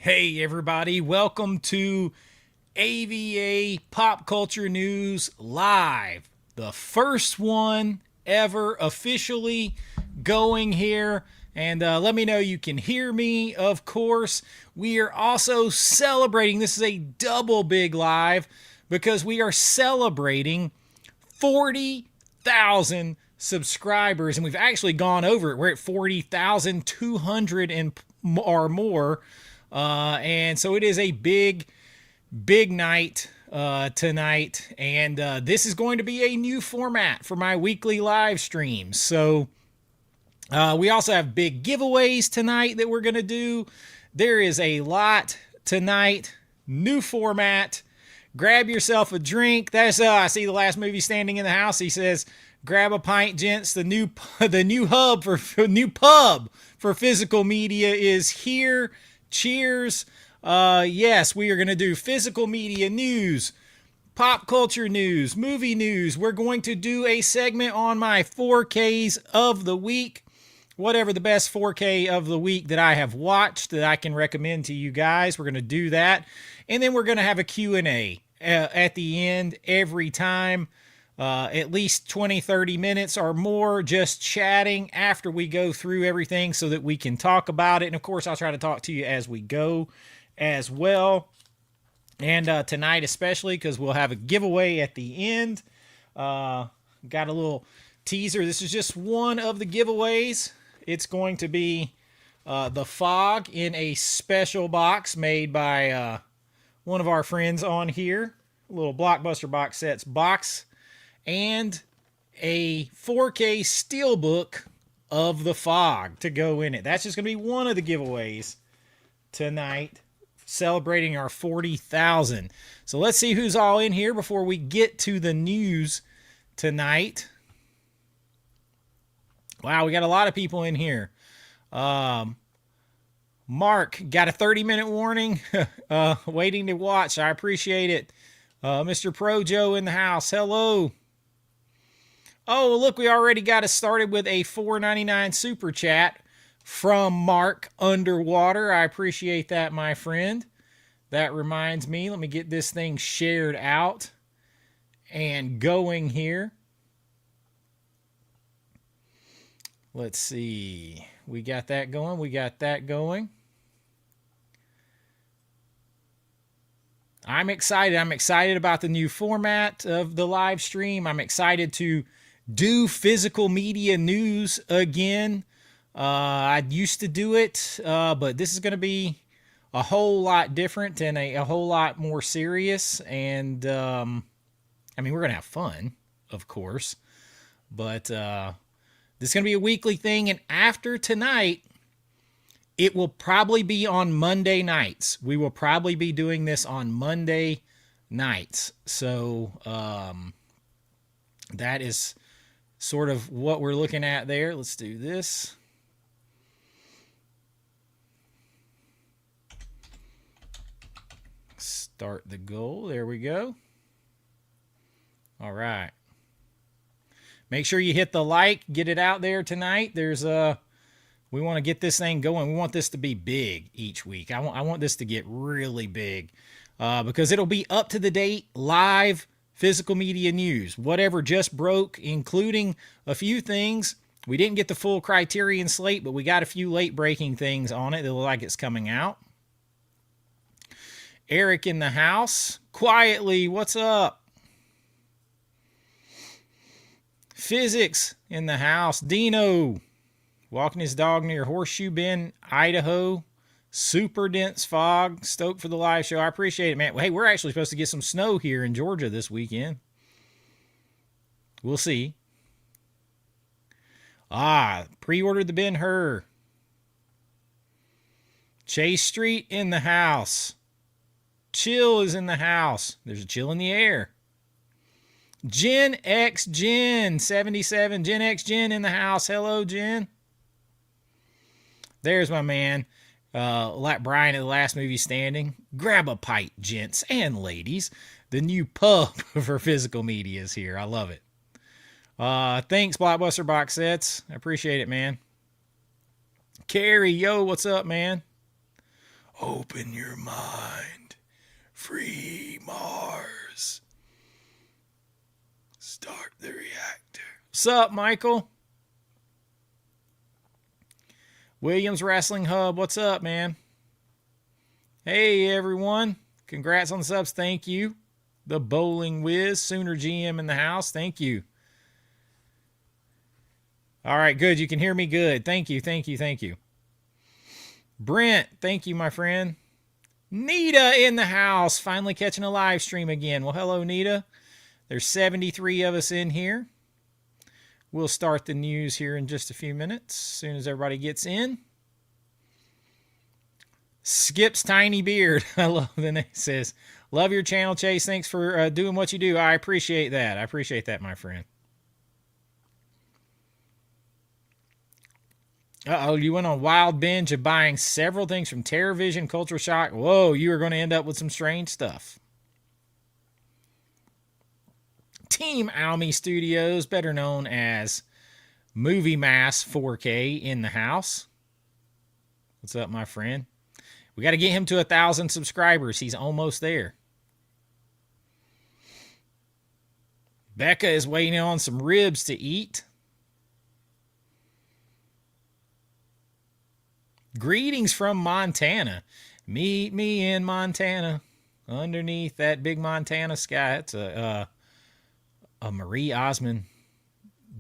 Hey, everybody, welcome to AVA Pop Culture News Live, the first one ever officially going here. And let me know you can hear me, of course. We are also celebrating, this is a double big live because we are celebrating 40,000 subscribers, and we've actually gone over it. We're at 40,200 and or more. And so it is a big night tonight. And this is going to be a new format for my weekly live streams. So we also have big giveaways tonight that we're going to do. There is a lot tonight. New format. Grab yourself a drink. That's I see the last movie standing in the house. He says, "Grab a pint, gents. The new new pub for physical media is here. Cheers." Yes, we are going to do physical media news, pop culture news, movie news. We're going to do a segment on my 4Ks of the week. Whatever the best 4K of the week that I have watched that I can recommend to you guys. We're going to do that. And then we're going to have a Q&A at the end every time. At least 20, 30 minutes or more just chatting after we go through everything so that we can talk about it. And of course, I'll try to talk to you as we go as well. And tonight especially, because we'll have a giveaway at the end. Got a little teaser. This is just one of the giveaways. It's going to be the Fog in a special box made by one of our friends on here. A little Blockbuster box sets box. And a 4K steelbook of the Fog to go in it. That's just going to be one of the giveaways tonight, celebrating our 40,000. So let's see who's all in here before we get to the news tonight. Wow, we got a lot of people in here. Mark got a 30-minute warning, waiting to watch. I appreciate it. Mr. Pro Joe in the house. Hello. Oh, look, we already got us started with a $4.99 super chat from Mark Underwater. I appreciate that, my friend. That reminds me, let me get this thing shared out and going here. Let's see. We got that going. We got that going. I'm excited. I'm excited about the new format of the live stream. I'm excited to do physical media news again. I used to do it, but this is going to be a whole lot different and a whole lot more serious. And I mean, we're going to have fun, of course, but this is going to be a weekly thing. And after tonight, it will probably be on Monday nights. We will probably be doing this on Monday nights. So that is sort of what we're looking at there. Let's do this. Start the goal. There we go. All right. Make sure you hit the like, get it out there tonight. We want to get this thing going. We want this to be big each week. I want this to get really big because it'll be up to the date live physical media news, whatever just broke, including a few things. We didn't get the full Criterion slate, but we got a few late breaking things on it that look like it's coming out. Eric in the house. Quietly, what's up? Physics in the house. Dino, walking his dog near Horseshoe Bend, Idaho. Super dense fog. Stoked for the live show. I appreciate it, man. Hey, we're actually supposed to get some snow here in Georgia this weekend. We'll see. Pre-ordered the Ben-Hur. Chase Street in the house. Chill is in the house. There's a chill in the air. Gen X Gen 77. Gen X Gen in the house. Hello, Gen. There's my man. Like Brian at the last movie standing. Grab a pint, gents and ladies. The new pub for physical media is here. I love it. Thanks, Blockbuster box sets. I appreciate it, man. Carrie, yo, what's up, man? Open your mind. Free Mars. Start the reactor. What's up, Michael? Williams Wrestling Hub, what's up, man? Hey, everyone. Congrats on the subs. Thank you. The Bowling Whiz, Sooner GM in the house. Thank you. All right, good. You can hear me good. Thank you, thank you, thank you. Brent, thank you, my friend. Nita in the house, finally catching a live stream again. Well, hello, Nita. There's 73 of us in here. We'll start the news here in just a few minutes, as soon as everybody gets in. Skip's Tiny Beard. I love the name. It says, love your channel, Chase. Thanks for doing what you do. I appreciate that. I appreciate that, my friend. Uh-oh, you went on a wild binge of buying several things from TerraVision, Culture Shock. Whoa, you are going to end up with some strange stuff. Team Almy Studios, better known as Movie Mass 4K, in the house. What's up, my friend? We got to get him to 1,000 subscribers. He's almost there. Becca is waiting on some ribs to eat. Greetings from Montana. Meet me in Montana, underneath that big Montana sky. It's a Marie Osmond,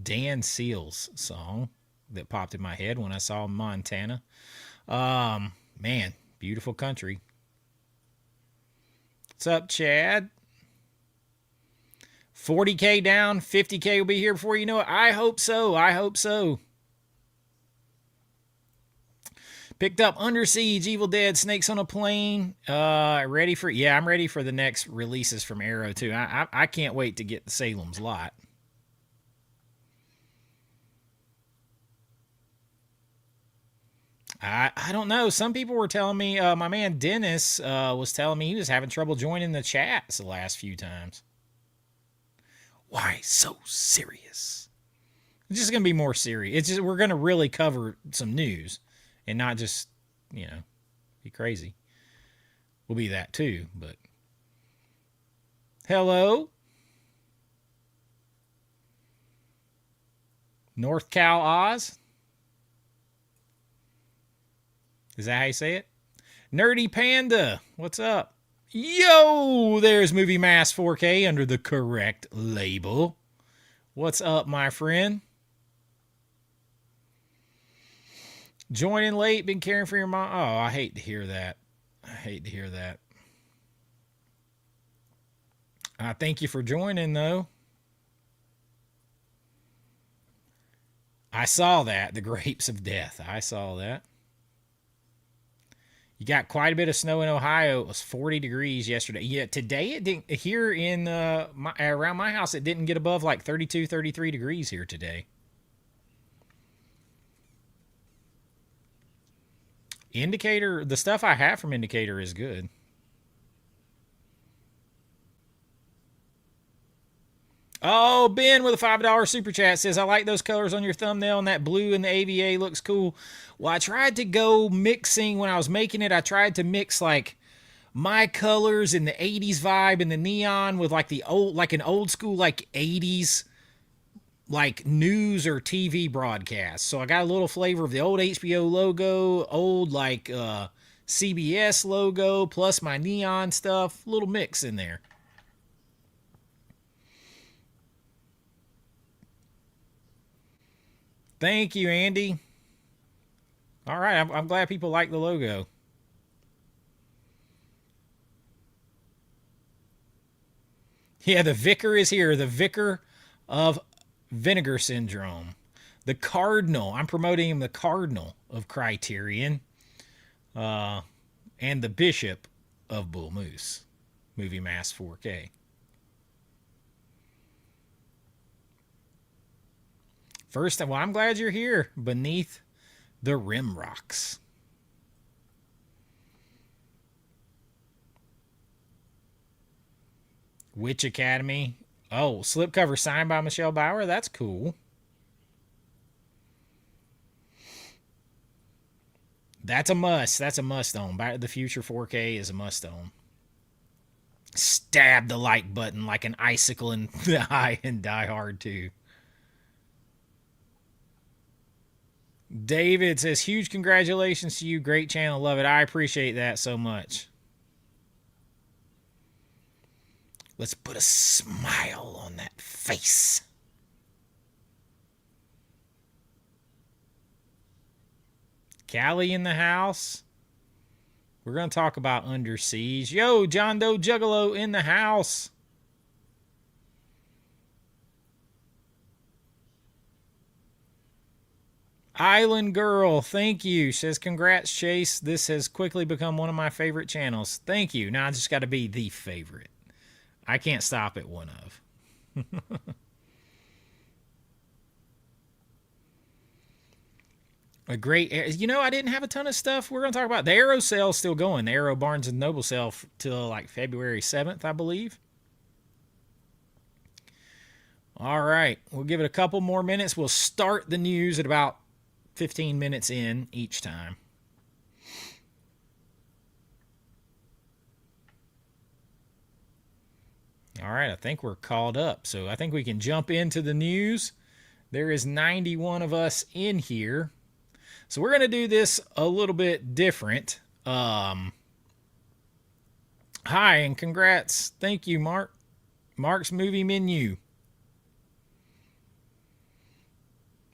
Dan Seals song that popped in my head when I saw Montana. Man, beautiful country. What's up, Chad? 40K down, 50K will be here before you know it. I hope so. I hope so. Picked up Under Siege, Evil Dead, Snakes on a Plane. Ready for, yeah, I'm ready for the next releases from Arrow too. I can't wait to get the Salem's Lot. I don't know. Some people were telling me, my man Dennis was telling me he was having trouble joining the chats the last few times. Why so serious? It's just going to be more serious. It's just, we're going to really cover some news. And not just, you know, be crazy. We'll be that too, but. Hello? North Cal Oz? Is that how you say it? Nerdy Panda, what's up? Yo, there's Movie Mass 4K under the correct label. What's up, my friend? Joining late, been caring for your mom. Oh, I hate to hear that. I hate to hear that. I thank you for joining, though. I saw that, the Grapes of Death. I saw that. You got quite a bit of snow in Ohio. It was 40 degrees yesterday. Yeah, today it didn't. Here in around my house, it didn't get above like 32, 33 degrees here today. Indicator, the stuff I have from Indicator is good. Oh, Ben with a $5 super chat says, I like those colors on your thumbnail, and that blue in the AVA looks cool. Well, I tried to go mixing when I was making it. I tried to mix like my colors and the 80s vibe and the neon with like the old, like an old school, like 80s like news or TV broadcast. So I got a little flavor of the old HBO logo, old like CBS logo, plus my neon stuff, little mix in there. Thank you, Andy. All right, I'm glad people like the logo. Yeah, the Vicar is here. The Vicar of Vinegar Syndrome. The Cardinal. I'm promoting him, the Cardinal of Criterion. And the Bishop of Bull Moose. Movie Mass 4K. First, well, I'm glad you're here. Beneath the Rim Rocks. Witch Academy. Oh, slipcover signed by Michelle Bauer. That's cool. That's a must. That's a must own. Back to the Future 4K is a must own. Stab the like button like an icicle in the eye in Die Hard 2. David says, huge congratulations to you. Great channel. Love it. I appreciate that so much. Let's put a smile on that face. Callie in the house. We're going to talk about Under Siege. Yo, John Doe Juggalo in the house. Island Girl, thank you. Says, congrats, Chase. This has quickly become one of my favorite channels. Thank you. Now I just got to be the favorite. I can't stop at one of. A great, you know, I didn't have a ton of stuff we're going to talk about. The Arrow sale's still going. The Arrow Barnes & Noble sale till like February 7th, I believe. All right, we'll give it a couple more minutes. We'll start the news at about 15 minutes in each time. All right, I think we're called up, so I think we can jump into the news. There is 91 of us in here. So we're going to do this a little bit different. Hi, and congrats. Thank you, Mark. Mark's Movie Menu.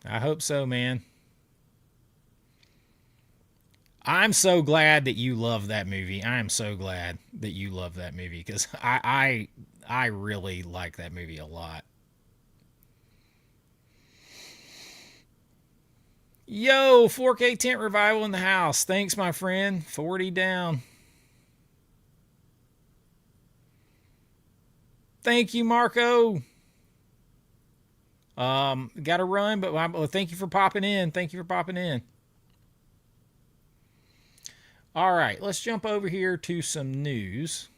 I hope so, man. I'm so glad that you love that movie. I am so glad that you love that movie because I really like that movie a lot. Yo, 4K Tent Revival in the house. Thanks, my friend. 40 down. Thank you, Marco. Got to run, but thank you for popping in. Thank you for popping in. All right, let's jump over here to some news.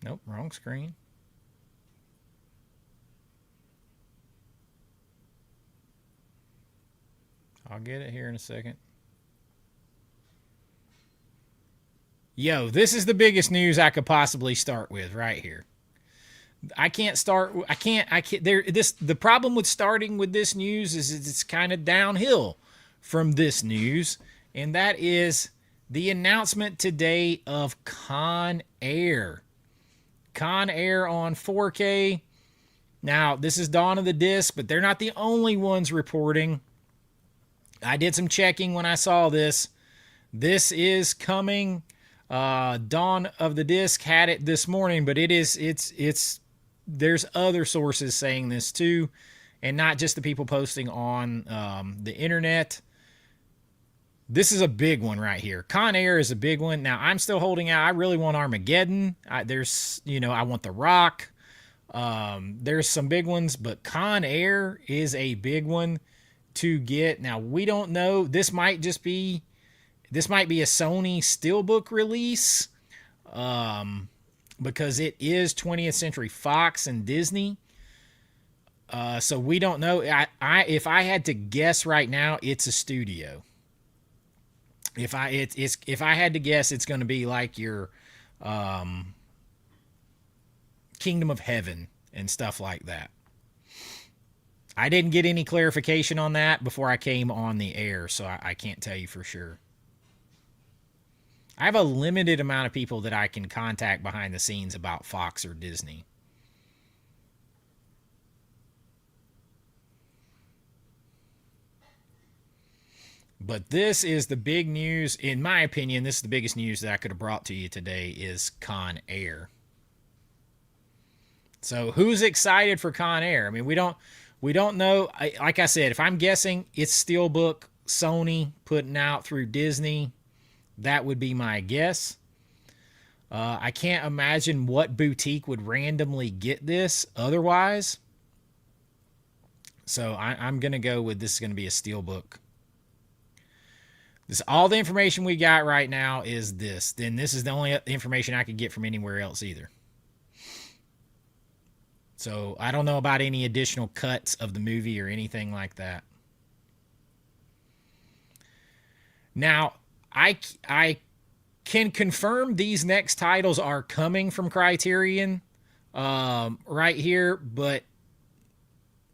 Nope, wrong screen. I'll get it here in a second. Yo, this is the biggest news I could possibly start with right here. I can't. The problem with starting with this news is it's kind of downhill from this news, and that is the announcement today of Con Air. Con Air on 4K. Now, this is Dawn of the Disc, but they're not the only ones reporting. I did some checking when I saw this. This is coming. Dawn of the Disc had it this morning, but there's other sources saying this too, and not just the people posting on the internet. This is a big one right here. Con Air is a big one. Now, I'm still holding out. I really want Armageddon. I want The Rock. There's some big ones, but Con Air is a big one to get. Now, we don't know. This might be a Sony Steelbook release because it is 20th Century Fox and Disney. So we don't know. If I had to guess right now, it's a studio. If I had to guess, it's going to be like your Kingdom of Heaven and stuff like that. I didn't get any clarification on that before I came on the air, so I can't tell you for sure. I have a limited amount of people that I can contact behind the scenes about Fox or Disney. But this is the big news. In my opinion, this is the biggest news that I could have brought to you today is Con Air. So who's excited for Con Air? I mean, we don't know. Like I said, if I'm guessing, it's Steelbook, Sony putting out through Disney. That would be my guess. I can't imagine what boutique would randomly get this otherwise. So I'm going to go with this is going to be a Steelbook. This all the information we got right now is this. Then this is the only information I could get from anywhere else either. So I don't know about any additional cuts of the movie or anything like that. Now, I can confirm these next titles are coming from Criterion right here, but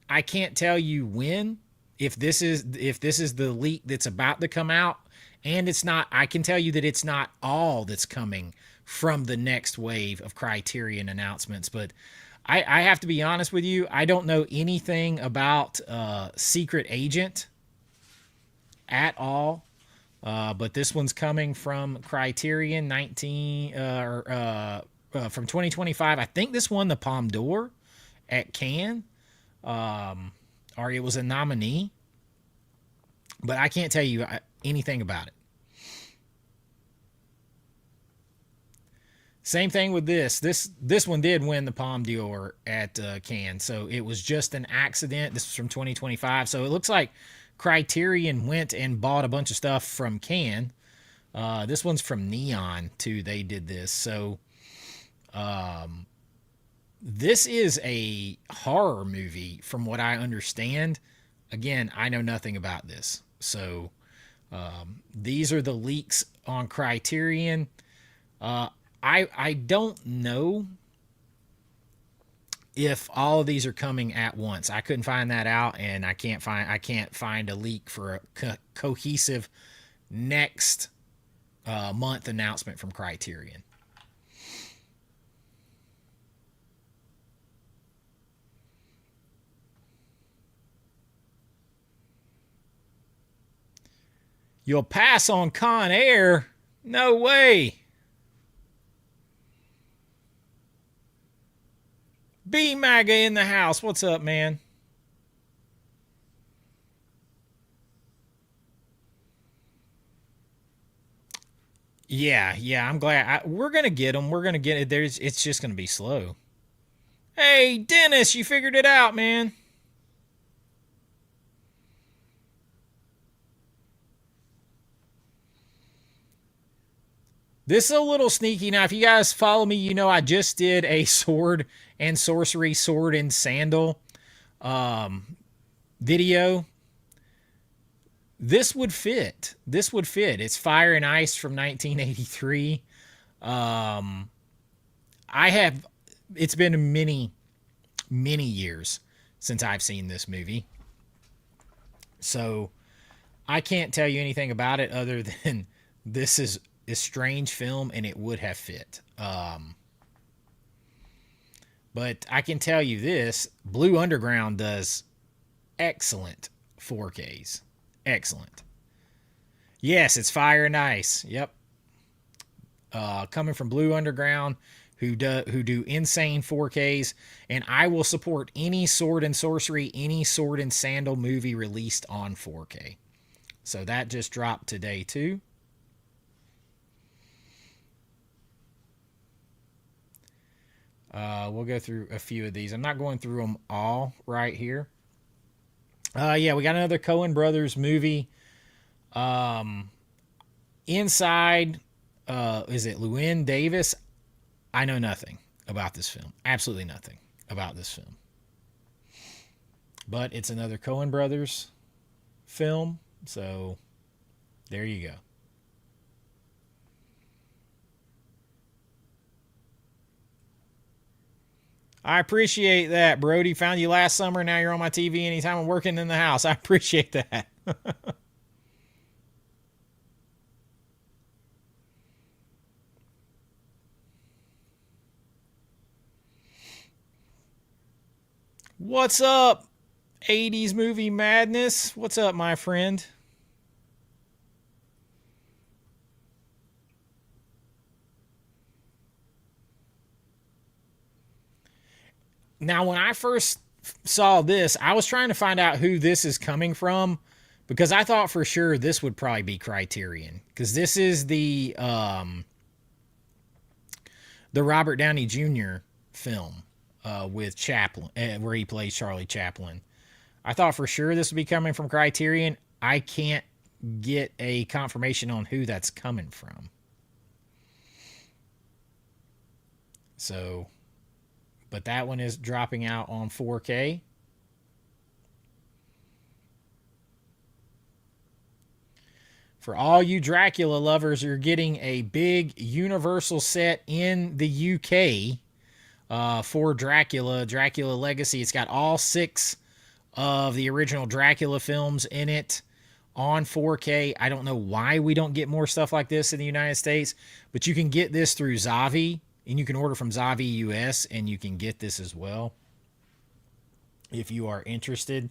I can't tell you when. If this is the leak that's about to come out, and it's not, I can tell you that it's not all that's coming from the next wave of Criterion announcements. But I have to be honest with you, I don't know anything about Secret Agent at all. But this one's coming from Criterion from 2025. I think this won the Palme d'Or at Cannes, or it was a nominee. But I can't tell you anything about it. Same thing with this. This one did win the Palme d'Or at Cannes, so it was just an accident. This was from 2025, so it looks like Criterion went and bought a bunch of stuff from Cannes. This one's from Neon too. They did this, so this is a horror movie, from what I understand. Again, I know nothing about this, so these are the leaks on Criterion. I don't know if all of these are coming at once. I couldn't find that out, and I can't find a leak for a cohesive next month announcement from Criterion. You'll pass on Con Air? No way. B MAGA in the house. What's up, man? Yeah, I'm glad. We're going to get them. We're going to get it. It's just going to be slow. Hey, Dennis, you figured it out, man. This is a little sneaky. Now, if you guys follow me, you know I just did a sword and sorcery, sword and sandal video. This would fit. This would fit. It's Fire and Ice from 1983. It's been many years since I've seen this movie. So I can't tell you anything about it other than this is a strange film and it would have fit. But I can tell you this, Blue Underground does excellent 4Ks. Excellent. Yes, it's Fire and Ice. Yep. Coming from Blue Underground, who do insane 4Ks, and I will support any sword and sorcery, any sword and sandal movie released on 4K. So that just dropped today too. We'll go through a few of these. I'm not going through them all right here. Yeah, we got another Coen Brothers movie. Inside, is it Llewyn Davis? I know nothing about this film. Absolutely nothing about this film. But it's another Coen Brothers film, so there you go. I appreciate that, Brody. Found you last summer. Now you're on my TV anytime I'm working in the house. I appreciate that. What's up, 80s movie madness? What's up, my friend? Now, when I first saw this, I was trying to find out who this is coming from because I thought for sure this would probably be Criterion because this is the Robert Downey Jr. film with Chaplin, where he plays Charlie Chaplin. I thought for sure this would be coming from Criterion. I can't get a confirmation on who that's coming from. So, but that one is dropping out on 4K. For all you Dracula lovers, you're getting a big Universal set in the UK for Dracula Legacy. It's got all 6 of the original Dracula films in it on 4K. I don't know why we don't get more stuff like this in the United States, but you can get this through Zavvi, and you can order from Zavvi US, and you can get this as well if you are interested.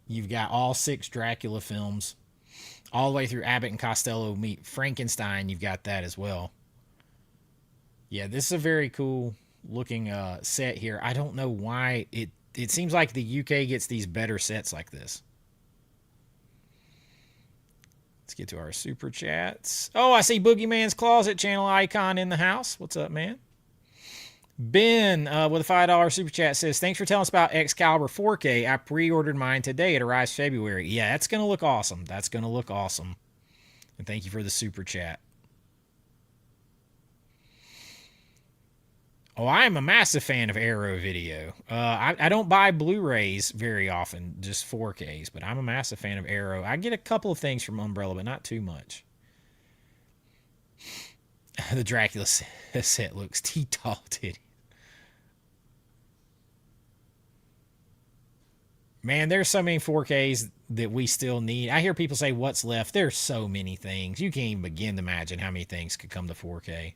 You've got all 6 Dracula films, all the way through Abbott and Costello meet Frankenstein. You've got that as well. Yeah, this is a very cool looking set here. I don't know why it seems like the UK gets these better sets like this. Let's get to our super chats. Oh, I see Boogeyman's Closet channel icon in the house. What's up, man? Ben with a $5 super chat says, thanks for telling us about Excalibur 4K. I pre-ordered mine today. It arrives February. Yeah, that's going to look awesome. That's going to look awesome. And thank you for the super chat. Oh, I am a massive fan of Arrow Video. I don't buy Blu-rays very often, just 4Ks, but I'm a massive fan of Arrow. I get a couple of things from Umbrella, but not too much. The Dracula set looks tall titty. Man, there's so many 4Ks that we still need. I hear people say, what's left? There's so many things. You can't even begin to imagine how many things could come to 4K.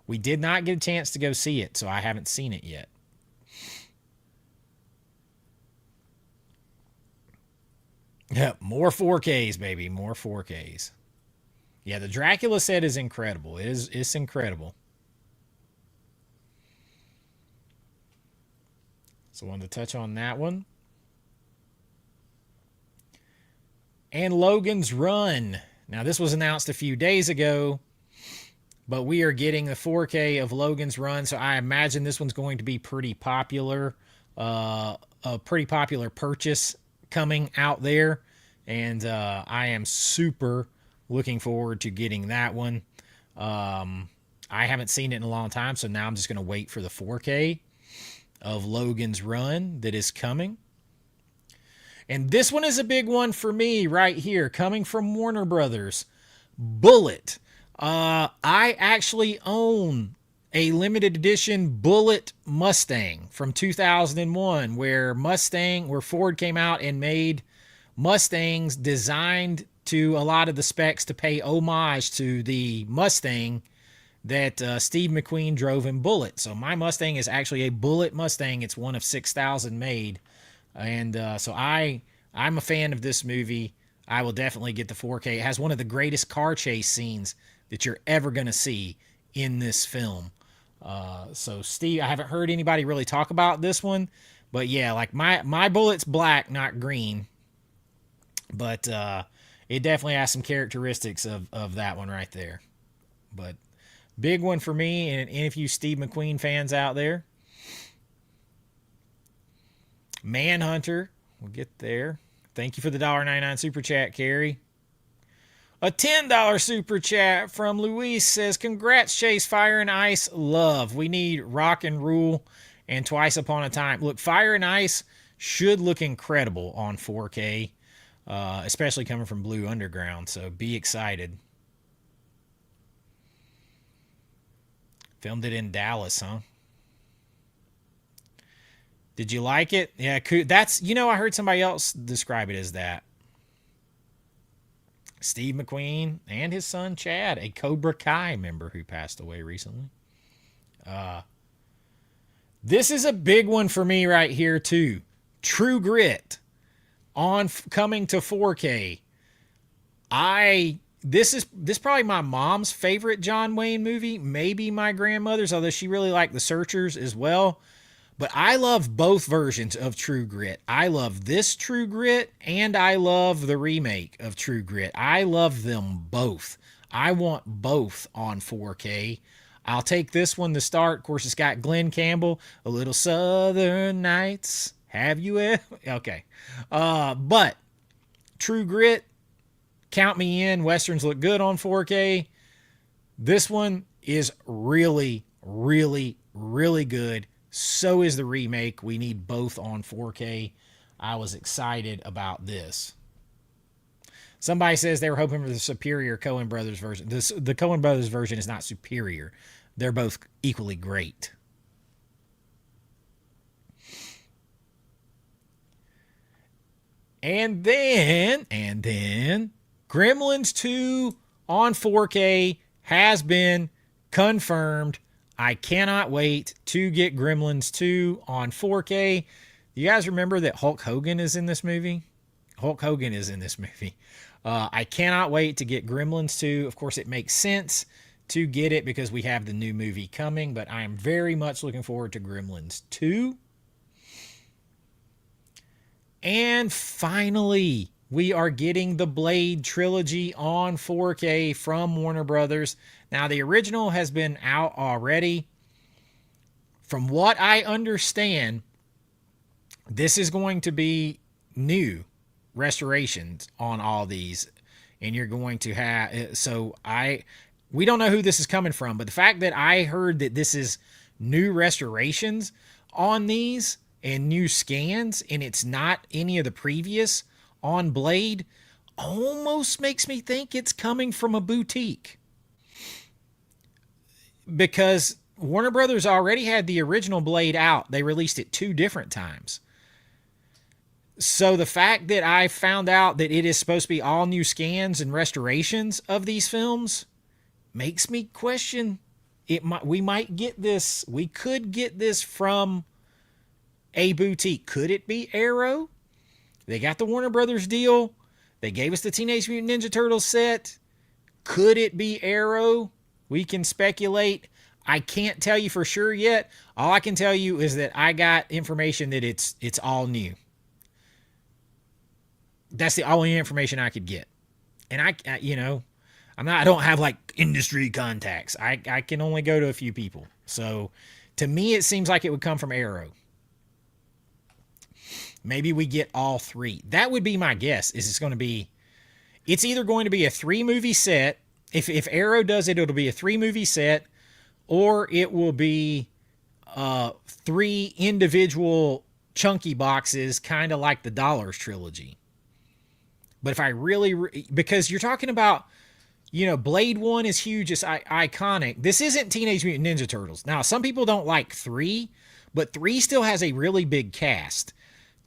We did not get a chance to go see it, so I haven't seen it yet. Yeah, more 4Ks, baby. More 4Ks. Yeah, the Dracula set is incredible. It's incredible. So I wanted to touch on that one. And Logan's Run. Now, this was announced a few days ago, but we are getting the 4K of Logan's Run, so I imagine this one's going to be pretty popular. A pretty popular purchase coming out there, and I am super looking forward to getting that one. I haven't seen it in a long time, so now I'm just going to wait for the 4K of Logan's Run that is coming. And this one is a big one for me right here, coming from Warner Brothers. Bullitt. I actually own a limited edition Bullitt Mustang from 2001, where Ford came out and made Mustangs designed to a lot of the specs to pay homage to the Mustang that Steve McQueen drove in Bullitt. So my Mustang is actually a Bullitt Mustang. It's one of 6,000 made. And so I'm a fan of this movie. I will definitely get the 4K. It has one of the greatest car chase scenes that you're ever going to see in this film. So Steve, I haven't heard anybody really talk about this one, but yeah, like my Bullitt's black, not green, but it definitely has some characteristics of that one right there. But big one for me, and if you Steve McQueen fans out there. Manhunter, we'll get there. Thank you for the $1.99 super chat, Carrie. A $10 super chat from Luis says, congrats, Chase, Fire and Ice, love. We need Rock and Rule and Twice Upon a Time. Look, Fire and Ice should look incredible on 4K, especially coming from Blue Underground, so be excited. Filmed it in Dallas, huh? Did you like it? Yeah, that's, I heard somebody else describe it as that. Steve McQueen and his son Chad, a Cobra Kai member who passed away recently. This is a big one for me right here too. True Grit coming to 4K. This is probably my mom's favorite John Wayne movie, maybe my grandmother's, although she really liked The Searchers as well. But I love both versions of True Grit. I love this True Grit, and I love the remake of True Grit. I love them both. I want both on 4K. I'll take this one to start. Of course, it's got Glenn Campbell, A Little Southern Nights. Have you ever? Okay. But True Grit, count me in. Westerns look good on 4K. This one is really, really, really good. So is the remake. We need both on 4K. I was excited about this. Somebody says they were hoping for the superior Coen Brothers version. The Coen Brothers version is not superior. They're both equally great. And then Gremlins 2 on 4K has been confirmed. I cannot wait to get Gremlins 2 on 4K. You guys remember that Hulk Hogan is in this movie? Hulk Hogan is in this movie. I cannot wait to get Gremlins 2. Of course, it makes sense to get it because we have the new movie coming, but I am very much looking forward to Gremlins 2. And finally, we are getting the Blade trilogy on 4K from Warner Brothers. Now, the original has been out already. From what I understand, this is going to be new restorations on all these. And you're going to have... we don't know who this is coming from, but the fact that I heard that this is new restorations on these and new scans, and it's not any of the previous on Blade, almost makes me think it's coming from a boutique. Because Warner Brothers already had the original Blade out. They released it 2 different times. So the fact that I found out that it is supposed to be all new scans and restorations of these films makes me question we might get this. We could get this from a boutique. Could it be Arrow? They got the Warner Brothers deal. They gave us the Teenage Mutant Ninja Turtles set. Could it be Arrow? We can speculate. I can't tell you for sure yet. All I can tell you is that I got information that it's all new. That's the only information I could get. And I don't have like industry contacts. I can only go to a few people. So to me, it seems like it would come from Arrow. Maybe we get all 3. That would be my guess. It's either going to be a 3-movie set. If Arrow does it, it'll be a 3-movie set, or it will be 3 individual chunky boxes, kind of like the Dollars trilogy. But if I because you're talking about, Blade 1 is huge, it's iconic. This isn't Teenage Mutant Ninja Turtles. Now, some people don't like 3, but 3 still has a really big cast.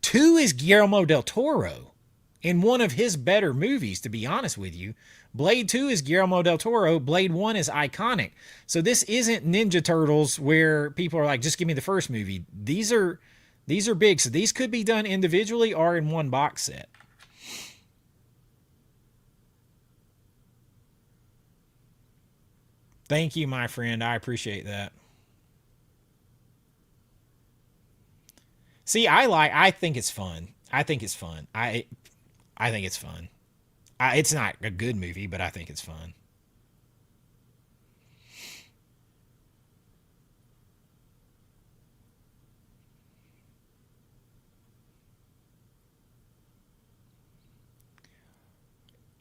2 is Guillermo del Toro in one of his better movies, to be honest with you. Blade 2 is Guillermo del Toro. Blade 1 is iconic. So this isn't Ninja Turtles where people are like, just give me the first movie. These are big. So these could be done individually or in one box set. Thank you, my friend. I appreciate that. See, I think it's fun. I think it's fun. I think it's fun. It's not a good movie, but I think it's fun.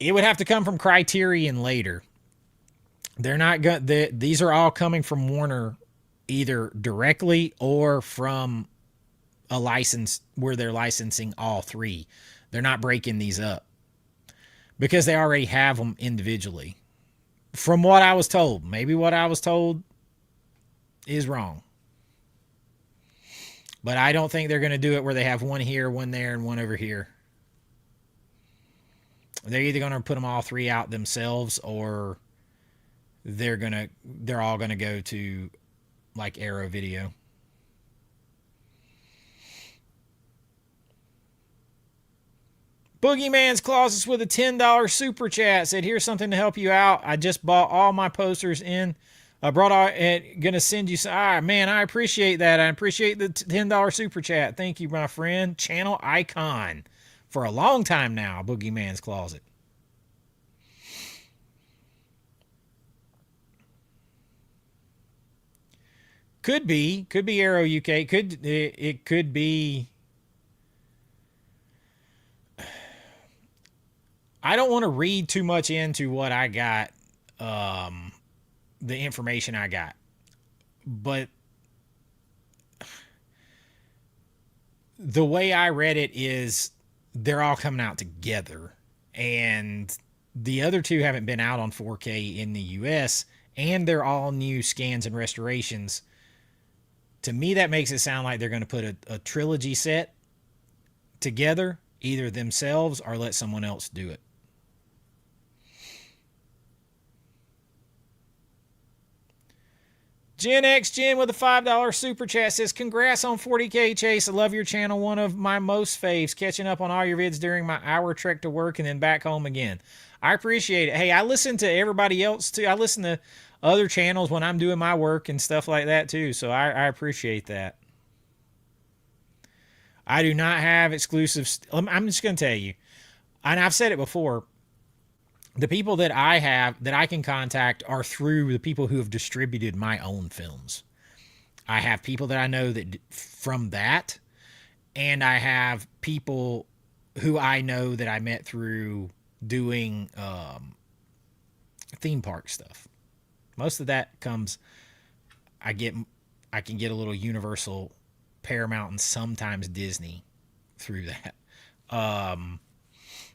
It would have to come from Criterion later. They're not going. These are all coming from Warner, either directly or from a license where they're licensing all 3. They're not breaking these up because they already have them individually. From what I was told, maybe what I was told is wrong. But I don't think they're going to do it where they have one here, one there, and one over here. They're either going to put them all 3 out themselves, or they're all going to go to like Arrow Video. Boogeyman's Closets with a $10 super chat said, here's something to help you out. I just bought all my posters in. I brought out and gonna send you some. Man, I appreciate that. I appreciate the $10 super chat. Thank you, my friend. Channel icon for a long time now. Boogeyman's Closet. Could be Arrow UK. It could be I don't want to read too much into what I got, um, the information I got, but the way I read it is they're all coming out together, and the other two haven't been out on 4K in the US, and they're all new scans and restorations. To me, that makes it sound like they're going to put a trilogy set together, either themselves or let someone else do it. Gen X Gen with a $5 super chat says, congrats on 40K, Chase. I love your channel. One of my most faves. Catching up on all your vids during my hour trek to work and then back home again. I appreciate it. Hey, I listen to everybody else too. I listen to other channels when I'm doing my work and stuff like that too. So I appreciate that. I do not have exclusives. I'm just going to tell you, and I've said it before, the people that I have that I can contact are through the people who have distributed my own films. I have people that I know that from that, and I have people who I know that I met through doing theme park stuff. Most of that comes, I can get a little Universal, Paramount, and sometimes Disney through that.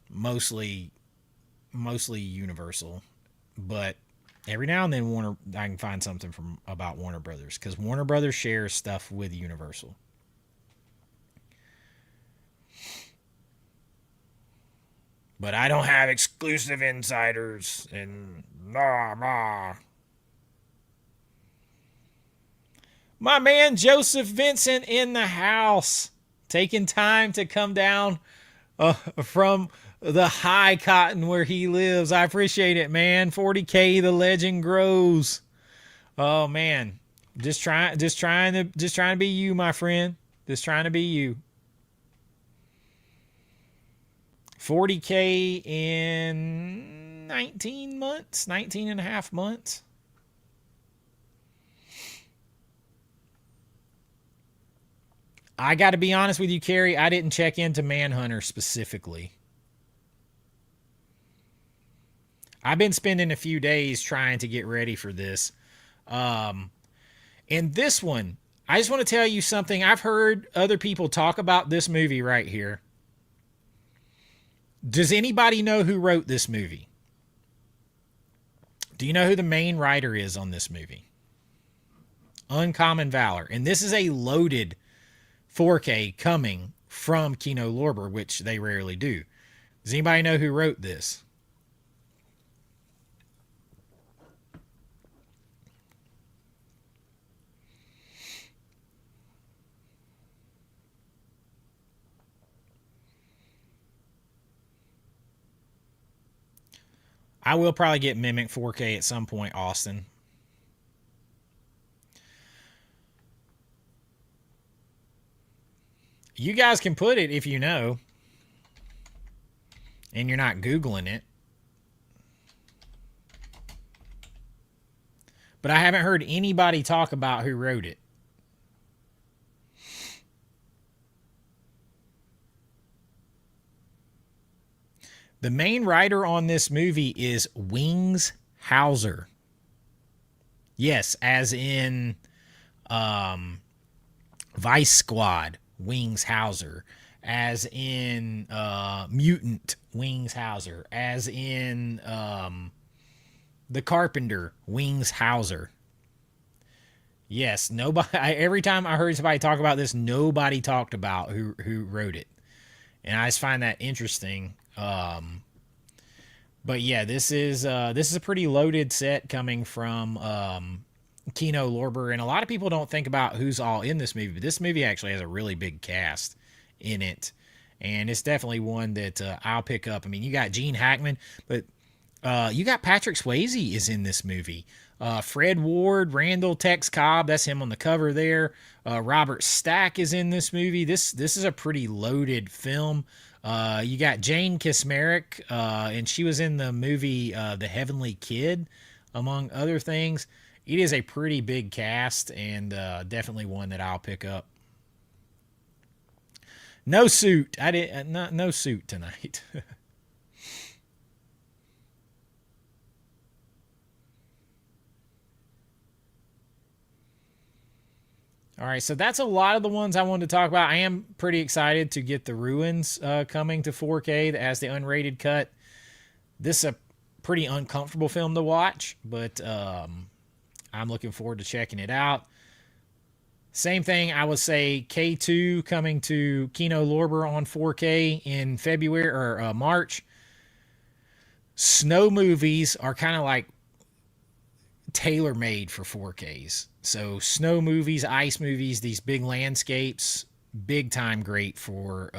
Mostly Universal, but every now and then I can find something from about Warner Brothers, because Warner Brothers shares stuff with Universal. But I don't have exclusive insiders and nah. My man Joseph Vincent in the house, taking time to come down from the high cotton where he lives. I appreciate it, man. 40K, the legend grows. Oh man, just trying to be you, my friend. Just trying to be you. 40K in 19 months, 19 and a half months. I got to be honest with you, Carrie. I didn't check into Manhunter specifically. I've been spending a few days trying to get ready for this. And this one, I just want to tell you something. I've heard other people talk about this movie right here. Does anybody know who wrote this movie? Do you know who the main writer is on this movie? Uncommon Valor. And this is a loaded 4K coming from Kino Lorber, which they rarely do. Does anybody know who wrote this? I will probably get Mimic 4K at some point, Austin. You guys can put it if you know, and you're not Googling it. But I haven't heard anybody talk about who wrote it. The main writer on this movie is Wings Hauser. Yes, as in Vice Squad, Wings Hauser. As in Mutant, Wings Hauser. As in The Carpenter, Wings Hauser. Yes, nobody. Every time I heard somebody talk about this, nobody talked about who wrote it, and I just find that interesting. But yeah, this is a pretty loaded set coming from Kino Lorber, and a lot of people don't think about who's all in this movie, but this movie actually has a really big cast in it, and it's definitely one that I'll pick up. I mean, you got Gene Hackman, but you got Patrick Swayze is in this movie. Fred Ward, Randall Tex Cobb, that's him on the cover there. Robert Stack is in this movie. This is a pretty loaded film. You got Jane Kismaric, and she was in the movie The Heavenly Kid, among other things. It is a pretty big cast, and definitely one that I'll pick up. No suit. I didn't. No suit tonight. All right, so that's a lot of the ones I wanted to talk about. I am pretty excited to get The Ruins coming to 4K as the unrated cut. This is a pretty uncomfortable film to watch, but I'm looking forward to checking it out. Same thing, I would say K2 coming to Kino Lorber on 4K in February or March. Snow movies are kind of like tailor made for 4Ks. So snow movies, ice movies, these big landscapes, big time great for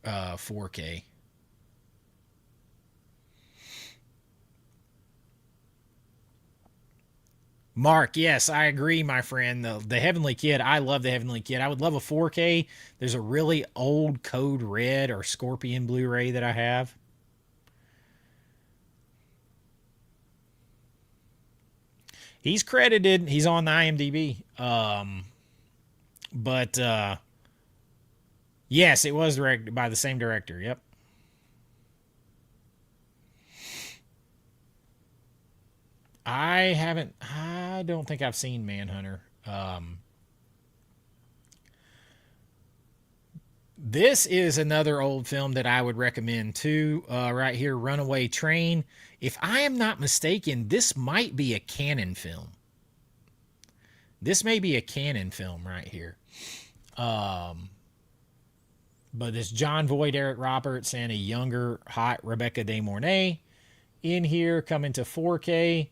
4K. Mark, yes, I agree, my friend. The Heavenly Kid, I love the Heavenly Kid. I would love a 4K. There's a really old Code Red or Scorpion Blu-ray that I have. He's credited. He's on the IMDb. But yes, it was directed by the same director. Yep. I haven't. I don't think I've seen Manhunter. This is another old film that I would recommend too. Right here, Runaway Train. If I am not mistaken, this might be a canon film. This may be a canon film right here. Um, but it's John Voight, Eric Roberts, and a younger, hot Rebecca De Mornay in here coming to 4K.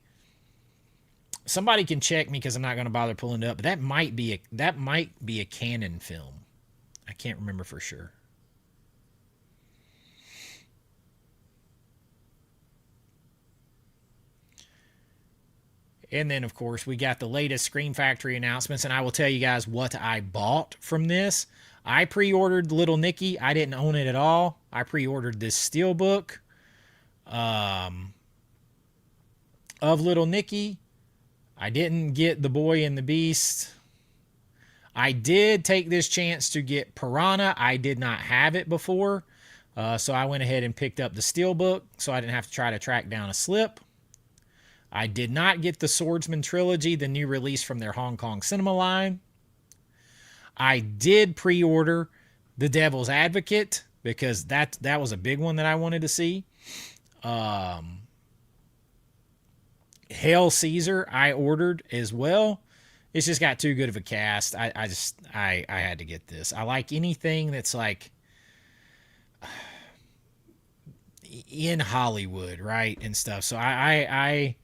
Somebody can check me because I'm not going to bother pulling it up. But that might be a canon film. I can't remember for sure. And then, of course, we got the latest Screen Factory announcements, and I will tell you guys what I bought from this. I pre-ordered Little Nicky. I didn't own it at all. I pre-ordered this steelbook um, of Little Nicky. I didn't get The Boy and the Beast. I did take this chance to get Piranha. I did not have it before. So I went ahead and picked up the steelbook so I didn't have to try to track down a slip. I did not get the Swordsman trilogy, the new release from their Hong Kong cinema line. I did pre-order The Devil's Advocate because that was a big one that I wanted to see. Um, Hail Caesar I ordered as well. It's just got too good of a cast. I had to get this. I like anything that's like in Hollywood, right, and stuff. So I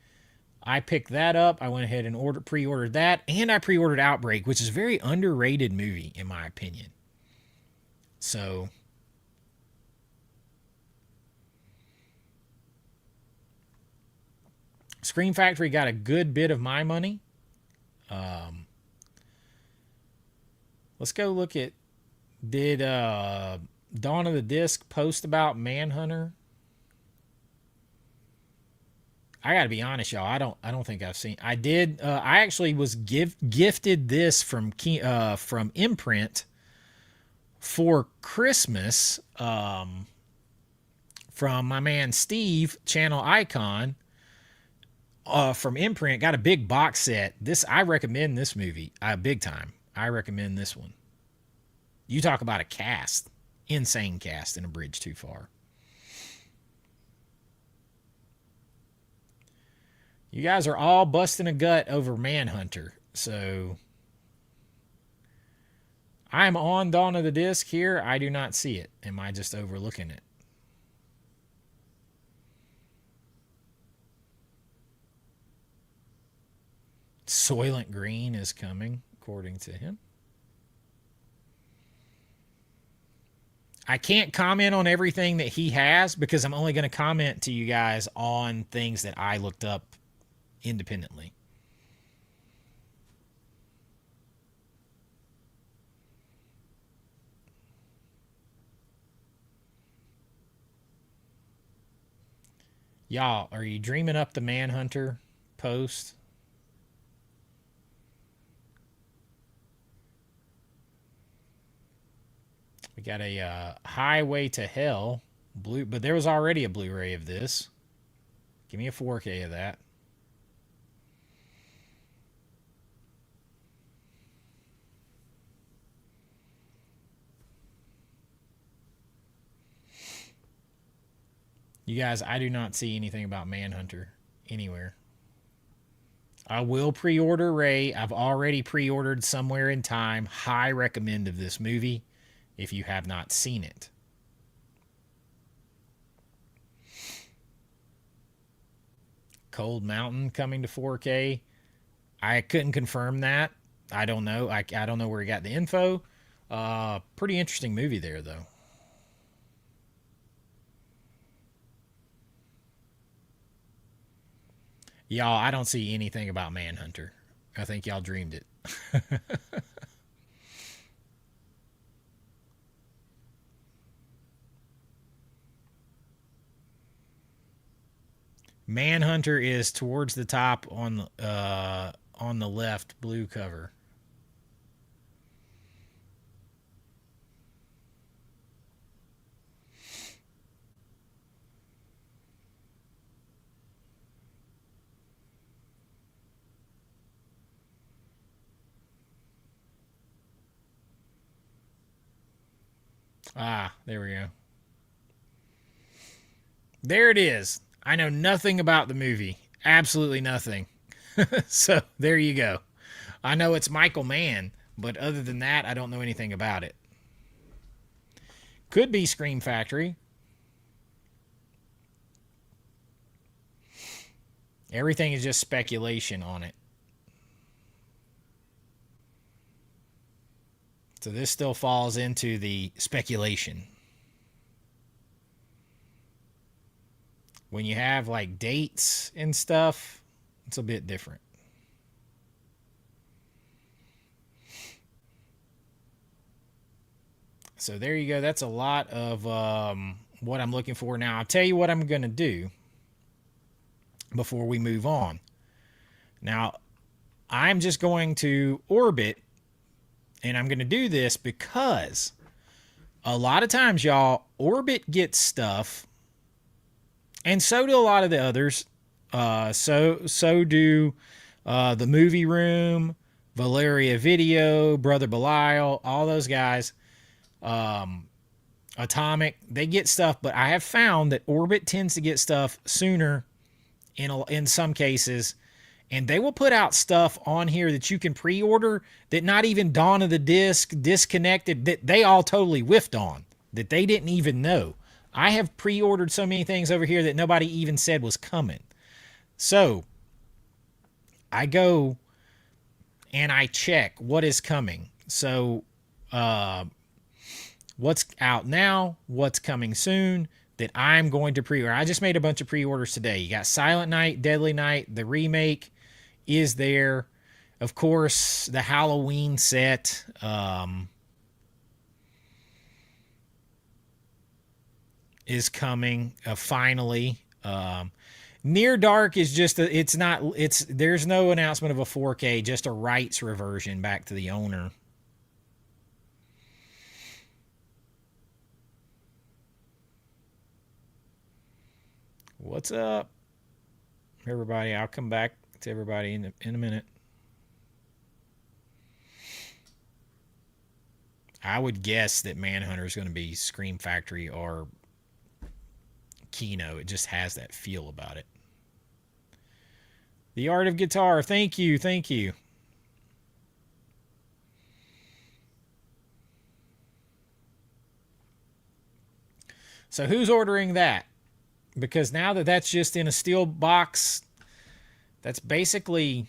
picked that up. I went ahead and pre-ordered that, and I pre-ordered Outbreak, which is a very underrated movie in my opinion. So Scream Factory got a good bit of my money. Um, let's go look at did Dawn of the Disc post about Manhunter? I got to be honest, y'all. I don't think I've seen. I did. I actually was gifted this from Imprint for Christmas from my man Steve, Channel Icon, from Imprint. Got a big box set. This I recommend this movie big time. I recommend this one. You talk about a cast, insane cast in A Bridge Too Far. You guys are all busting a gut over Manhunter, so I'm on Dawn of the Disc here. I do not see it. Am I just overlooking it? Soylent Green is coming, according to him. I can't comment on everything that he has because I'm only going to comment to you guys on things that I looked up independently. Y'all, are you dreaming up the Manhunter post? We got a Highway to Hell blue, but there was already a Blu-ray of this. Give me a 4K of that. You guys, I do not see anything about Manhunter anywhere. I will pre-order Ray. I've already pre-ordered Somewhere in Time. High recommend of this movie if you have not seen it. Cold Mountain coming to 4K. I couldn't confirm that. I don't know. I don't know where he got the info. Pretty interesting movie there, though. Y'all, I don't see anything about Manhunter. I think y'all dreamed it. Manhunter is towards the top on the left, blue cover. Ah, there we go. There it is. I know nothing about the movie. Absolutely nothing. So there you go. I know it's Michael Mann, but other than that, I don't know anything about it. Could be Scream Factory. Everything is just speculation on it. So this still falls into the speculation. When you have like dates and stuff, it's a bit different. So there you go. That's a lot of what I'm looking for. Now, I'll tell you what I'm going to do before we move on. Now, I'm just going to orbit, and I'm going to do this because a lot of times, y'all, Orbit gets stuff, and so do a lot of the others. So do the Movie Room, Valeria Video, Brother Belial, all those guys. Atomic, they get stuff, but I have found that Orbit tends to get stuff sooner in some cases, and they will put out stuff on here that you can pre-order that not even Dawn of the Disc, Disconnected, that they all totally whiffed on, that they didn't even know. I have pre-ordered so many things over here that nobody even said was coming. So I go and I check what is coming. So what's out now, what's coming soon that I'm going to pre-order. I just made a bunch of pre-orders today. You got Silent Night, Deadly Night, the remake is there. Of course, the Halloween set. Is coming finally. Near Dark is just there's no announcement of a 4K, just a rights reversion back to the owner. What's up, everybody? I'll come back to everybody in a minute. I would guess that Manhunter is going to be Scream Factory or Kino. It just has that feel about it. The Art of Guitar. Thank you. Thank you. So who's ordering that? Because now that that's just in a steel box, that's basically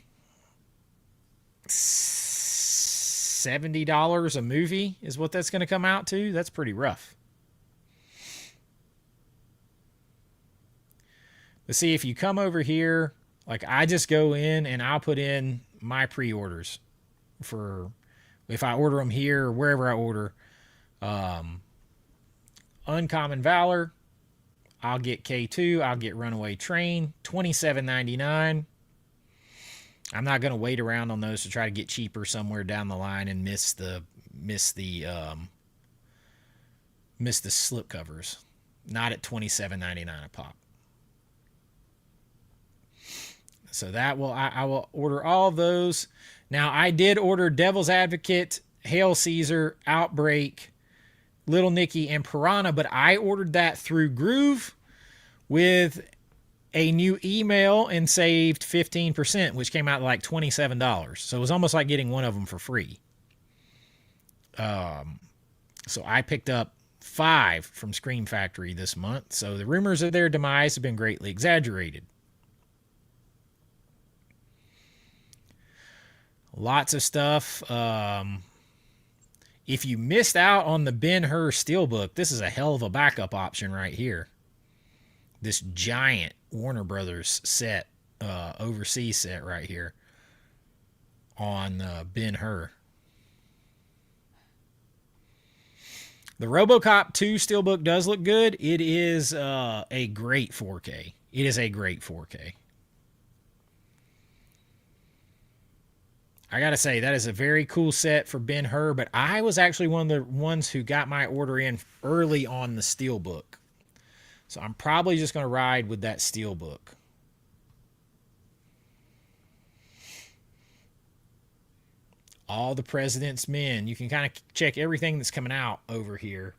$70 a movie is what that's going to come out to. That's pretty rough. But see, if you come over here, like I just go in and I'll put in my pre-orders for if I order them here or wherever I order. Uncommon Valor, I'll get K2, I'll get Runaway Train, $27.99. I'm not going to wait around on those to try to get cheaper somewhere down the line and miss the slipcovers. Not at $27.99 a pop. So that will I will order all of those. Now I did order Devil's Advocate, Hail Caesar, Outbreak, Little Nicky, and Piranha, but I ordered that through Groove, with a new email and saved 15%, which came out to like $27. So it was almost like getting one of them for free. So I picked up 5 from Scream Factory this month. So the rumors of their demise have been greatly exaggerated. Lots of stuff. If you missed out on the Ben-Hur Steelbook, this is a hell of a backup option right here. This giant Warner Brothers set, overseas set right here on Ben-Hur. The RoboCop 2 Steelbook does look good. It is a great 4K. It is a great 4K. I gotta say, that is a very cool set for Ben-Hur, but I was actually one of the ones who got my order in early on the Steelbook. So I'm probably just going to ride with that Steelbook. All the President's Men. You can kind of check everything that's coming out over here.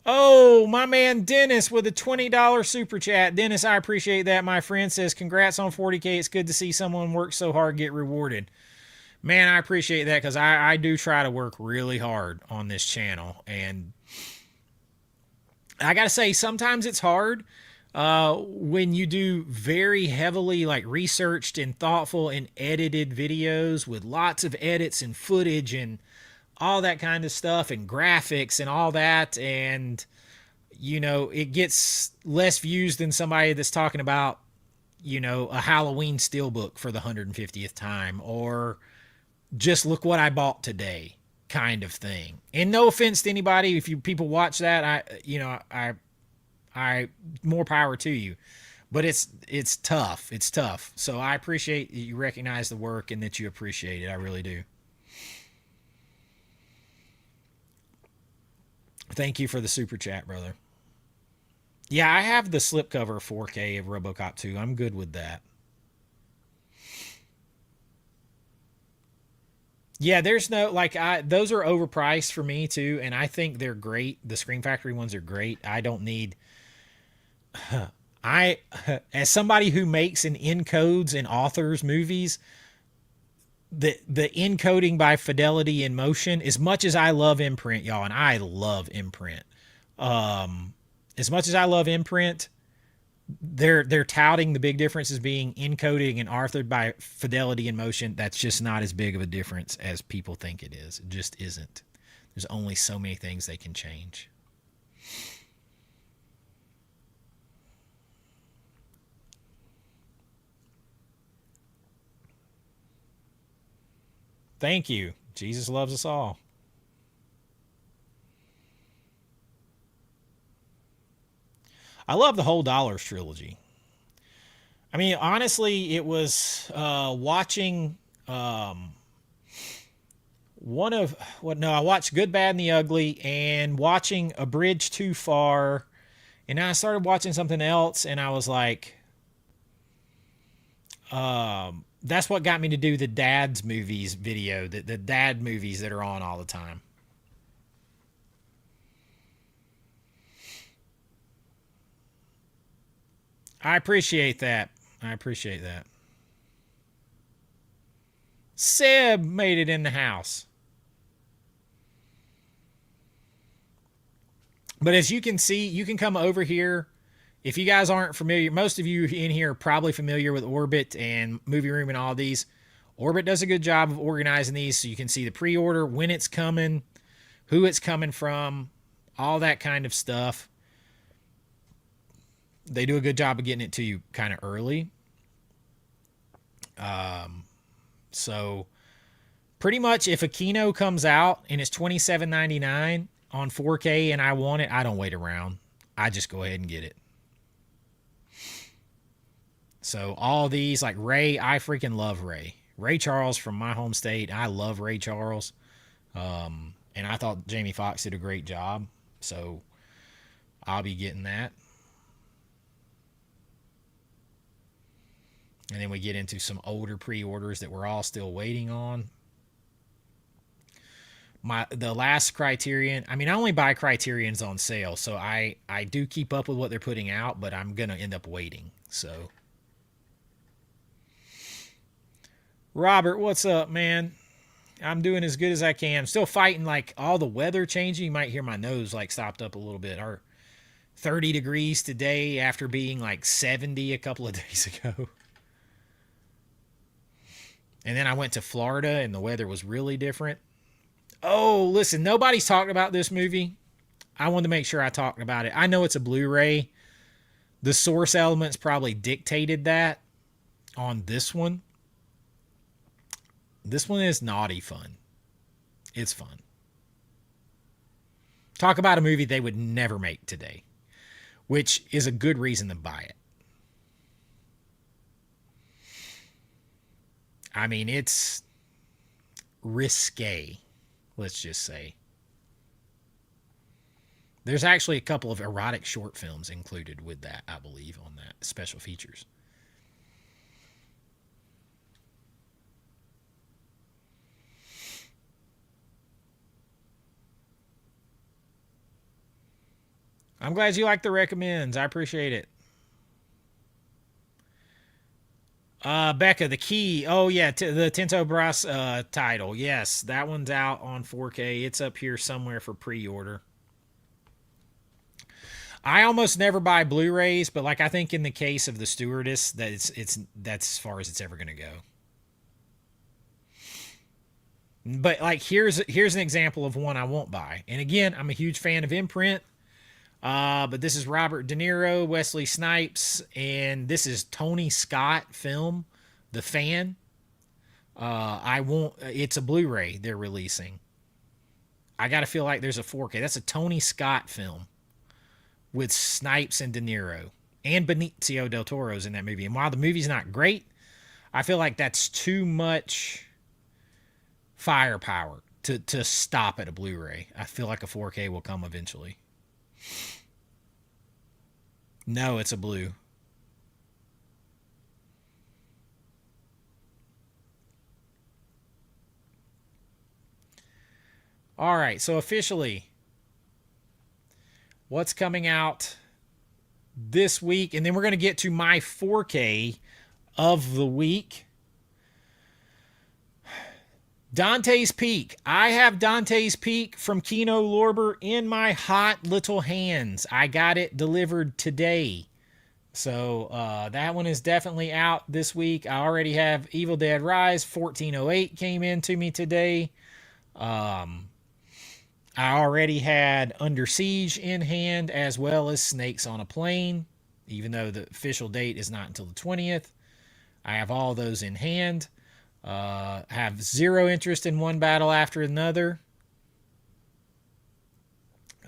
Oh, my man Dennis with a $20 super chat. Dennis, I appreciate that, my friend. Says, congrats on 40K. It's good to see someone work so hard get rewarded. Man, I appreciate that because I do try to work really hard on this channel. And I got to say, sometimes it's hard when you do very heavily like researched and thoughtful and edited videos with lots of edits and footage and all that kind of stuff and graphics and all that. And, you know, it gets less views than somebody that's talking about, you know, a Halloween Steelbook for the 150th time, or just look what I bought today kind of thing. And no offense to anybody, if you people watch that, I more power to you. But it's tough. It's tough. So I appreciate that you recognize the work and that you appreciate it. I really do. Thank you for the super chat, brother. Yeah, I have the slipcover 4K of RoboCop 2. I'm good with that. Yeah, there's no, like, those are overpriced for me too, and I think they're great. The Scream Factory ones are great. I don't need, as somebody who makes and encodes and authors movies, the encoding by Fidelity in Motion, as much as I love Imprint, y'all, and I love Imprint, as much as I love Imprint, they're touting the big difference as being encoding and authored by Fidelity in Motion. That's just not as big of a difference as people think it is. It just isn't. There's only so many things they can change. Thank you. Jesus loves us all. I love the whole Dollars trilogy. I mean, honestly, it was watching one of what? No, I watched Good, Bad, and the Ugly, and watching A Bridge Too Far, and then I started watching something else, and I was like, that's what got me to do the Dad's movies video, the dad movies that are on all the time. I appreciate that. I appreciate that. Seb made it in the house. But as you can see, you can come over here. If you guys aren't familiar, most of you in here are probably familiar with Orbit and Movie Room and all these. Orbit does a good job of organizing these so you can see the pre-order, when it's coming, who it's coming from, all that kind of stuff. They do a good job of getting it to you kind of early. So pretty much if a Kino comes out and it's $27.99 on 4K and I want it, I don't wait around. I just go ahead and get it. So all these, like Ray, I freaking love Ray. Ray Charles from my home state. I love Ray Charles. And I thought Jamie Foxx did a great job. So I'll be getting that. And then we get into some older pre-orders that we're all still waiting on. The last Criterion. I mean, I only buy Criterions on sale, so I do keep up with what they're putting out, but I'm gonna end up waiting. So, Robert, what's up, man? I'm doing as good as I can. I'm still fighting like all the weather changing. You might hear my nose like stopped up a little bit. Our 30 degrees today after being like 70 a couple of days ago. And then I went to Florida and the weather was really different. Oh, listen, nobody's talking about this movie. I wanted to make sure I talked about it. I know it's a Blu-ray. The source elements probably dictated that on this one. This one is naughty fun. It's fun. Talk about a movie they would never make today, which is a good reason to buy it. I mean, it's risque, let's just say. There's actually a couple of erotic short films included with that, I believe, on that special features. I'm glad you like the recommends. I appreciate it. Becca, The Key. Oh, yeah, the Tinto Brass title. Yes, that one's out on 4K. It's up here somewhere for pre-order. I almost never buy Blu-rays, but like I think in the case of The Stewardess, that it's that's as far as it's ever going to go. But like here's an example of one I won't buy. And again, I'm a huge fan of Imprint. But this is Robert De Niro, Wesley Snipes, and this is Tony Scott film, The Fan. I won't. It's a Blu-ray they're releasing. I gotta feel like there's a 4K. That's a Tony Scott film with Snipes and De Niro and Benicio del Toro's in that movie. And while the movie's not great, I feel like that's too much firepower to stop at a Blu-ray. I feel like a 4K will come eventually. No, it's a blue. All right, so officially, what's coming out this week? And then we're going to get to my 4K of the week. Dante's Peak. I have Dante's Peak from Kino Lorber in my hot little hands. I got it delivered today. So that one is definitely out this week. I already have Evil Dead Rise. 1408 came in to me today. I already had Under Siege in hand, as well as Snakes on a Plane, even though the official date is not until the 20th. I have all those in hand. Have zero interest in One Battle After Another.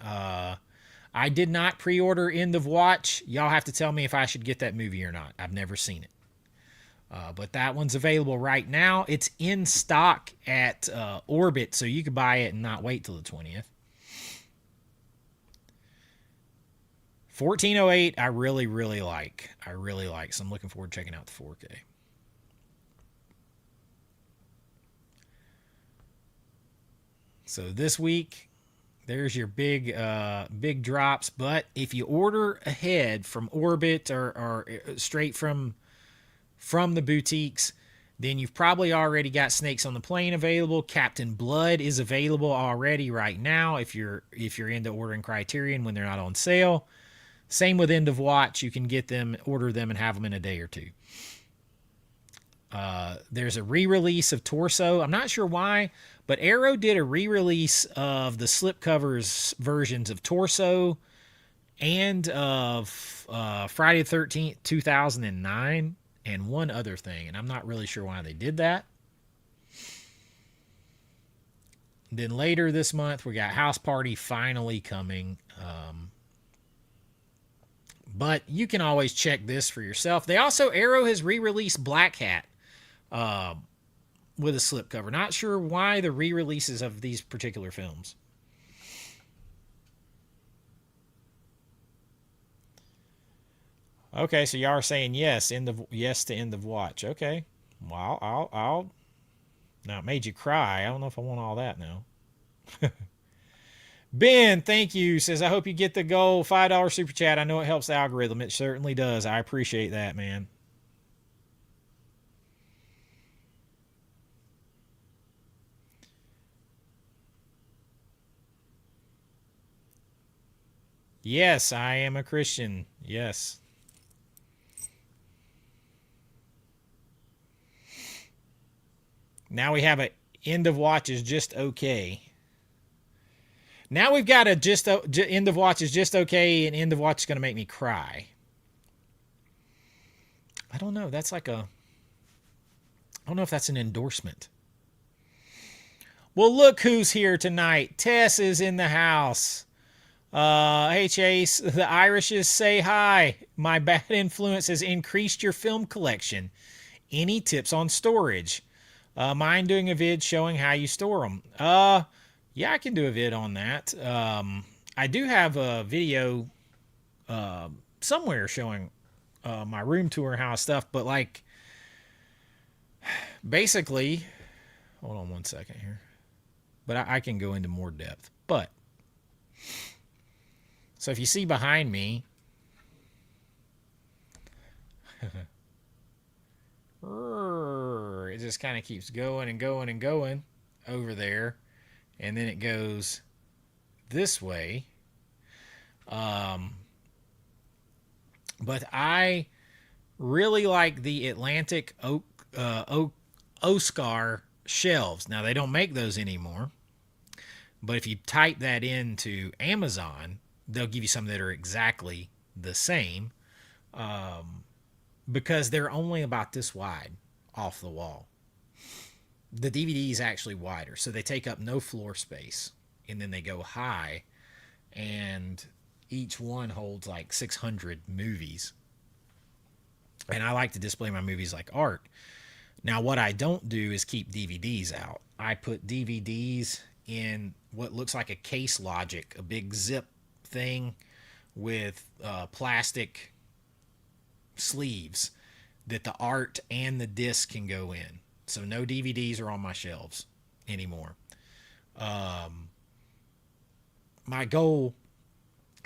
I did not pre-order End of Watch. Y'all have to tell me if I should get that movie or not. I've never seen it. But that one's available right now. It's in stock at Orbit, so you could buy it and not wait till the 20th. 1408, I really, really like. So I'm looking forward to checking out the 4K. So this week, there's your big drops. But if you order ahead from Orbit or straight from the boutiques, then you've probably already got Snakes on the Plane available. Captain Blood is available already right now if you're into ordering Criterion when they're not on sale. Same with End of Watch. You can get them, order them, and have them in a day or two. There's a re-release of Torso. I'm not sure why, but Arrow did a re-release of the slipcovers versions of Torso and of Friday the 13th, 2009, and one other thing, and I'm not really sure why they did that. Then later this month, we got House Party finally coming. But you can always check this for yourself. They also, Arrow has re-released Black Hat with a slipcover. Not sure why the re-releases of these particular films. Okay, so y'all are saying yes, yes to End of Watch. Okay, well, I'll. Now it made you cry. I don't know if I want all that now. Ben, thank you. Says, I hope you get the goal. $5 super chat. I know it helps the algorithm. It certainly does. I appreciate that, man. Yes, I am a Christian. Yes. Now we have a end of watch is just okay. Now we've got a just end of watch is just okay, and end of watch is going to make me cry. I don't know. That's like a. I don't know if that's an endorsement. Well, look who's here tonight. Tess is in the house. Hey Chase, the Irishes say hi. My bad influence has increased your film collection. Any tips on storage? Mind doing a vid showing how you store them? Yeah, I can do a vid on that. I do have a video somewhere showing my room tour and how I stuff, but like basically, hold on one second here. But I can go into more depth. But so if you see behind me, it just kind of keeps going and going and going over there, and then it goes this way. But I really like the Atlantic Oscar shelves. Now they don't make those anymore, but if you type that into Amazon, they'll give you some that are exactly the same, because they're only about this wide off the wall. The DVD is actually wider, so they take up no floor space, and then they go high, and each one holds like 600 movies. And I like to display my movies like art. Now, what I don't do is keep DVDs out. I put DVDs in what looks like a Case Logic, a big zip thing with plastic sleeves that the art and the disc can go in. So no DVDs are on my shelves anymore. My goal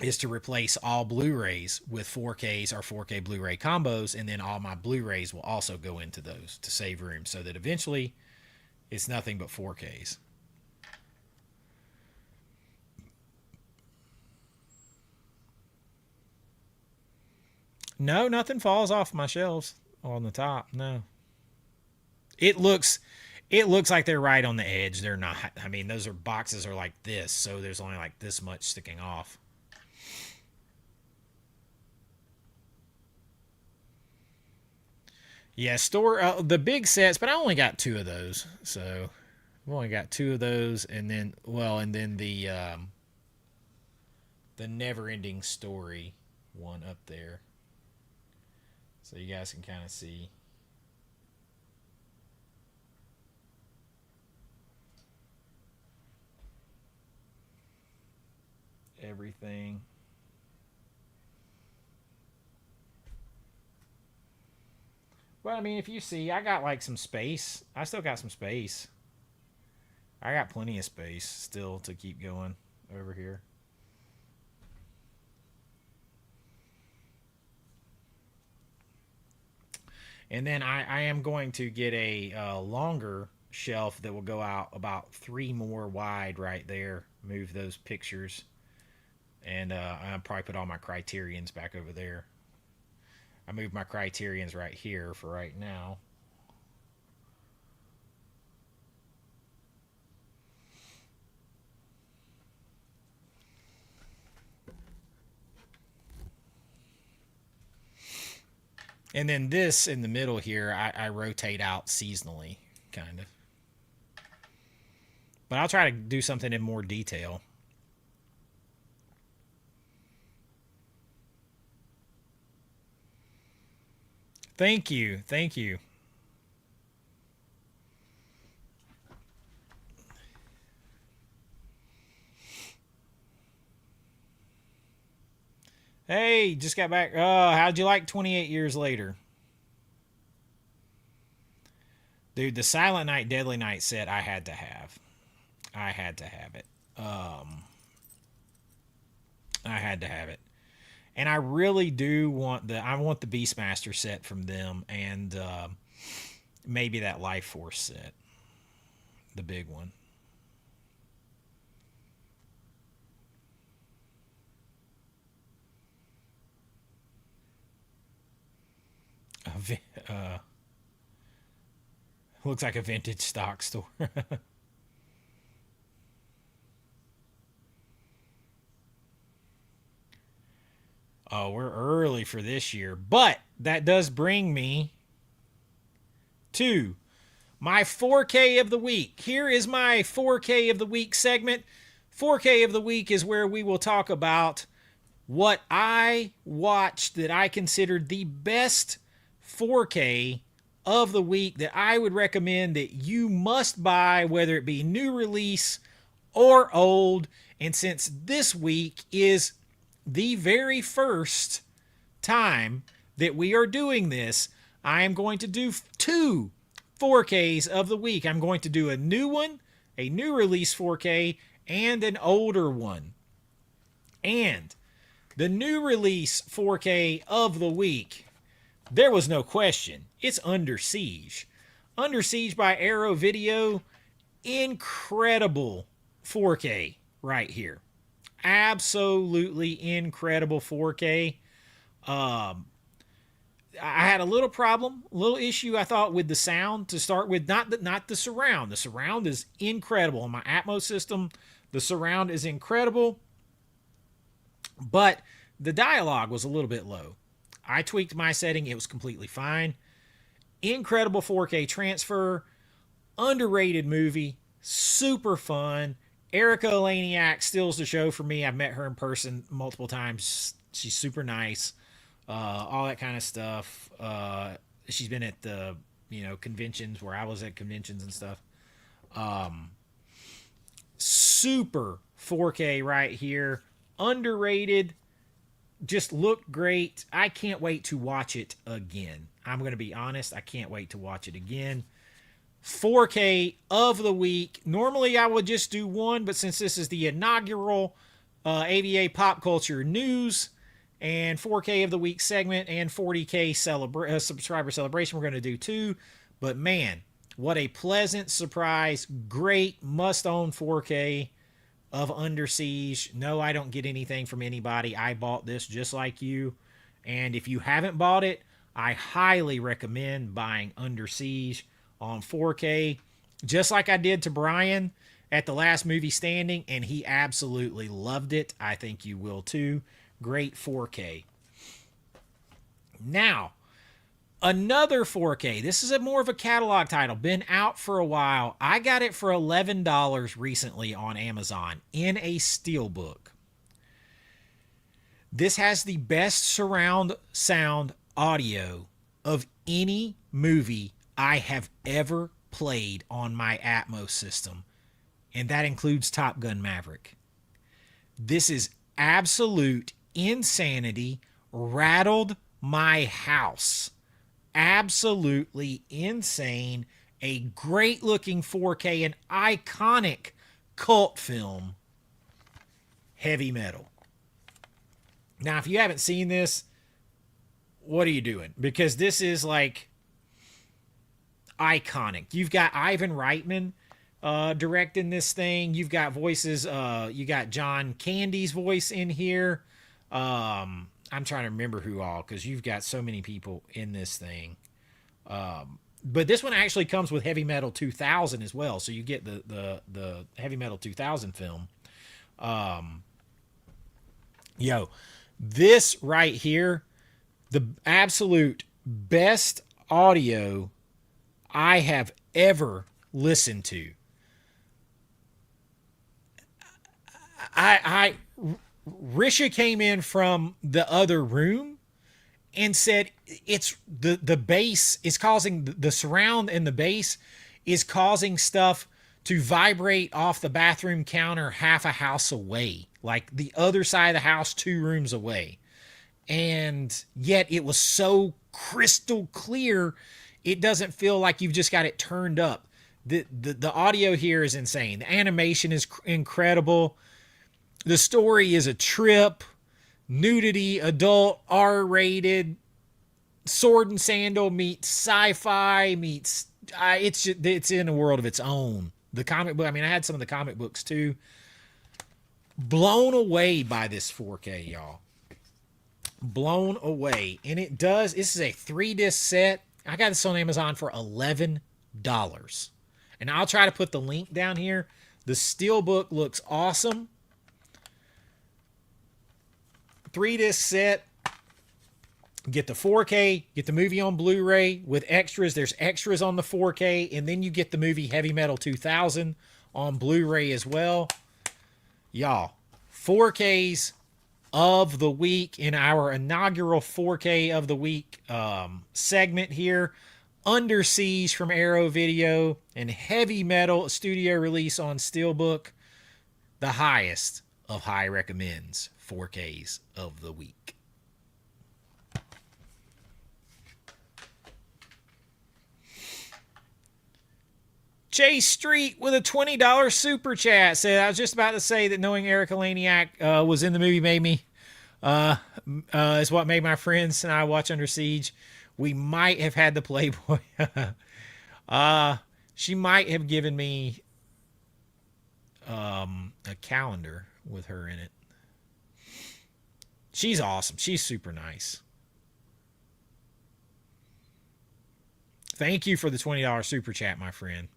is to replace all Blu-rays with 4Ks or 4K Blu-ray combos, and then all my Blu-rays will also go into those to save room, so that eventually it's nothing but 4Ks. No, nothing falls off my shelves on the top. No. It looks like they're right on the edge. They're not. I mean, those are boxes are like this, so there's only like this much sticking off. Yeah, store the big sets, but I only got two of those. So I've only got two of those, and then the never ending story one up there, so you guys can kind of see. Everything. But I mean, if you see, I got like some space. I still got some space. I got plenty of space still to keep going over here. And then I am going to get a longer shelf that will go out about three more wide right there. Move those pictures. And I'll probably put all my criterions back over there. I moved my criterions right here for right now. And then this in the middle here, I rotate out seasonally, kind of. But I'll try to do something in more detail. Thank you. Thank you. Hey, just got back. How'd you like 28 years later? Dude, the Silent Night, Deadly Night set I had to have. I had to have it. I had to have it. And I really do want I want the Beastmaster set from them, and maybe that Life Force set, the big one. Looks like a vintage stock store. Oh, we're early for this year. But that does bring me to my 4K of the week. Here is my 4K of the week segment. 4K of the week is where we will talk about what I watched that I considered the best 4K of the week that I would recommend that you must buy, whether it be new release or old. And since this week is the very first time that we are doing this, I am going to do two 4Ks of the week. I'm going to do a new one, a new release 4K, and an older one. And the new release 4K of the week, there was no question. It's Under Siege. Under Siege by Arrow Video. Incredible 4K right here. Absolutely incredible 4K. I had a little problem, a little issue, I thought, with the sound to start with. Not the surround. The surround is incredible. On my Atmos system, the surround is incredible. But the dialogue was a little bit low. I tweaked my setting. It was completely fine. Incredible 4K transfer. Underrated movie. Super fun. Erica Eleniak steals the show for me. I've met her in person multiple times. She's super nice. All that kind of stuff. She's been at the, conventions where I was at conventions and stuff. Super 4K right here. Underrated. Just looked great. I can't wait to watch it again. I'm going to be honest. I can't wait to watch it again. 4K of the week. Normally I would just do one, but since this is the inaugural AVA Pop Culture News and 4K of the week segment and 40K subscriber celebration, we're going to do two. But man, what a pleasant surprise. Great must-own 4K of Under Siege. No, I don't get anything from anybody. I bought this just like you. And if you haven't bought it, I highly recommend buying Under Siege on 4K, just like I did to Brian at the last movie standing, and he absolutely loved it. I think you will too. Great 4K. Now, another 4K. This is more of a catalog title. Been out for a while. I got it for $11 recently on Amazon in a steelbook. This has the best surround sound audio of any movie I have ever played on my Atmos system, and that includes Top Gun Maverick. This is absolute insanity. Rattled my house. Absolutely insane. A great looking 4K, an iconic cult film, Heavy Metal. Now, if you haven't seen this, what are you doing? Because this is like iconic. You've got Ivan Reitman directing this thing. You've got voices. You got John Candy's voice in here. I'm trying to remember who all, because you've got so many people in this thing. But this one actually comes with Heavy Metal 2000 as well, so you get the Heavy Metal 2000 film. This right here, the absolute best audio I have ever listened to. Risha came in from the other room and said it's the bass is causing the surround, and the bass is causing stuff to vibrate off the bathroom counter half a house away, like the other side of the house 2 rooms away. And yet it was so crystal clear, it doesn't feel like you've just got it turned up. The audio here is insane. The animation is incredible. The story is a trip. Nudity, adult, R-rated, sword and sandal meets sci-fi meets. It's in a world of its own. The comic book. I mean, I had some of the comic books too. Blown away by this 4K, y'all. Blown away, and it does. This is a 3-disc set. I got this on Amazon for $11, and I'll try to put the link down here. The steelbook looks awesome. 3-disc set. Get the 4K, get the movie on Blu-ray with extras. There's extras on the 4K, and then you get the movie Heavy Metal 2000 on Blu-ray as well. Y'all, 4Ks of the week in our inaugural 4K of the week segment here. Under Siege from Arrow Video and Heavy Metal studio release on Steelbook. The highest of high recommends 4Ks of the week. Chase Street with a $20 super chat said, I was just about to say that knowing Erica Laniak was in the movie made me, is what made my friends and I watch Under Siege. We might have had the Playboy. She might have given me a calendar with her in it. She's awesome. She's super nice. Thank you for the $20 super chat, my friend.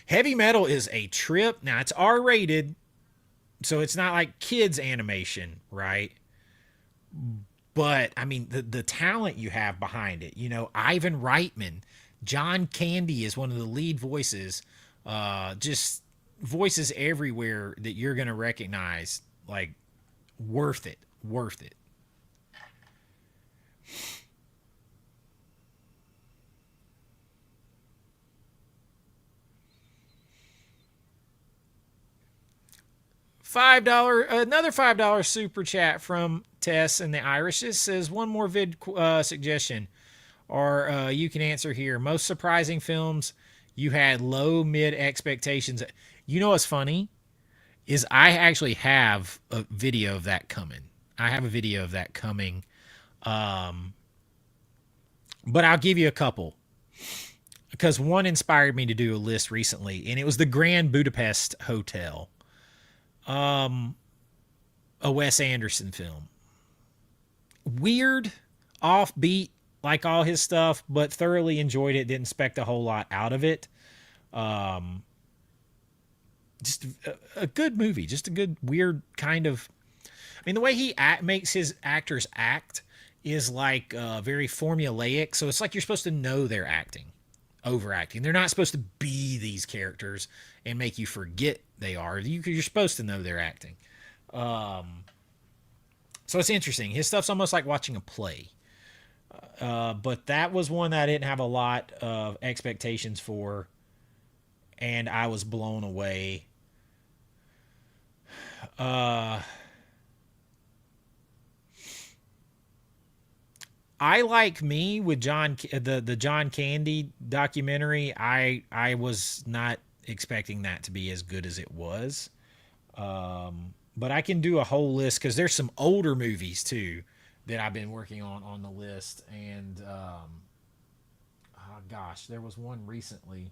Heavy Metal is a trip. Now, it's R-rated, so it's not like kids animation, right? But, I mean, the talent you have behind it. You know, Ivan Reitman, John Candy is one of the lead voices. Just voices everywhere that you're going to recognize. Like, worth it. Worth it. Another $5 super chat from Tess and the Irishes says, one more vid suggestion, or you can answer here. Most surprising films you had low mid expectations. You know what's funny is I actually have a video of that coming. But I'll give you a couple because one inspired me to do a list recently, and it was the Grand Budapest Hotel. A Wes Anderson film. Weird, offbeat, like all his stuff, but thoroughly enjoyed it. Didn't expect a whole lot out of it. Just a good movie. Just a good, weird kind of... I mean, the way he makes his actors act is like very formulaic. So it's like you're supposed to know they're acting. Overacting. They're not supposed to be these characters and make you forget they are. You're supposed to know they're acting. So it's interesting. His stuff's almost like watching a play. But that was one that I didn't have a lot of expectations for, and I was blown away. I Like Me with the John Candy documentary. I was not expecting that to be as good as it was. But I can do a whole list because there's some older movies too that I've been working on the list. And gosh, there was one recently.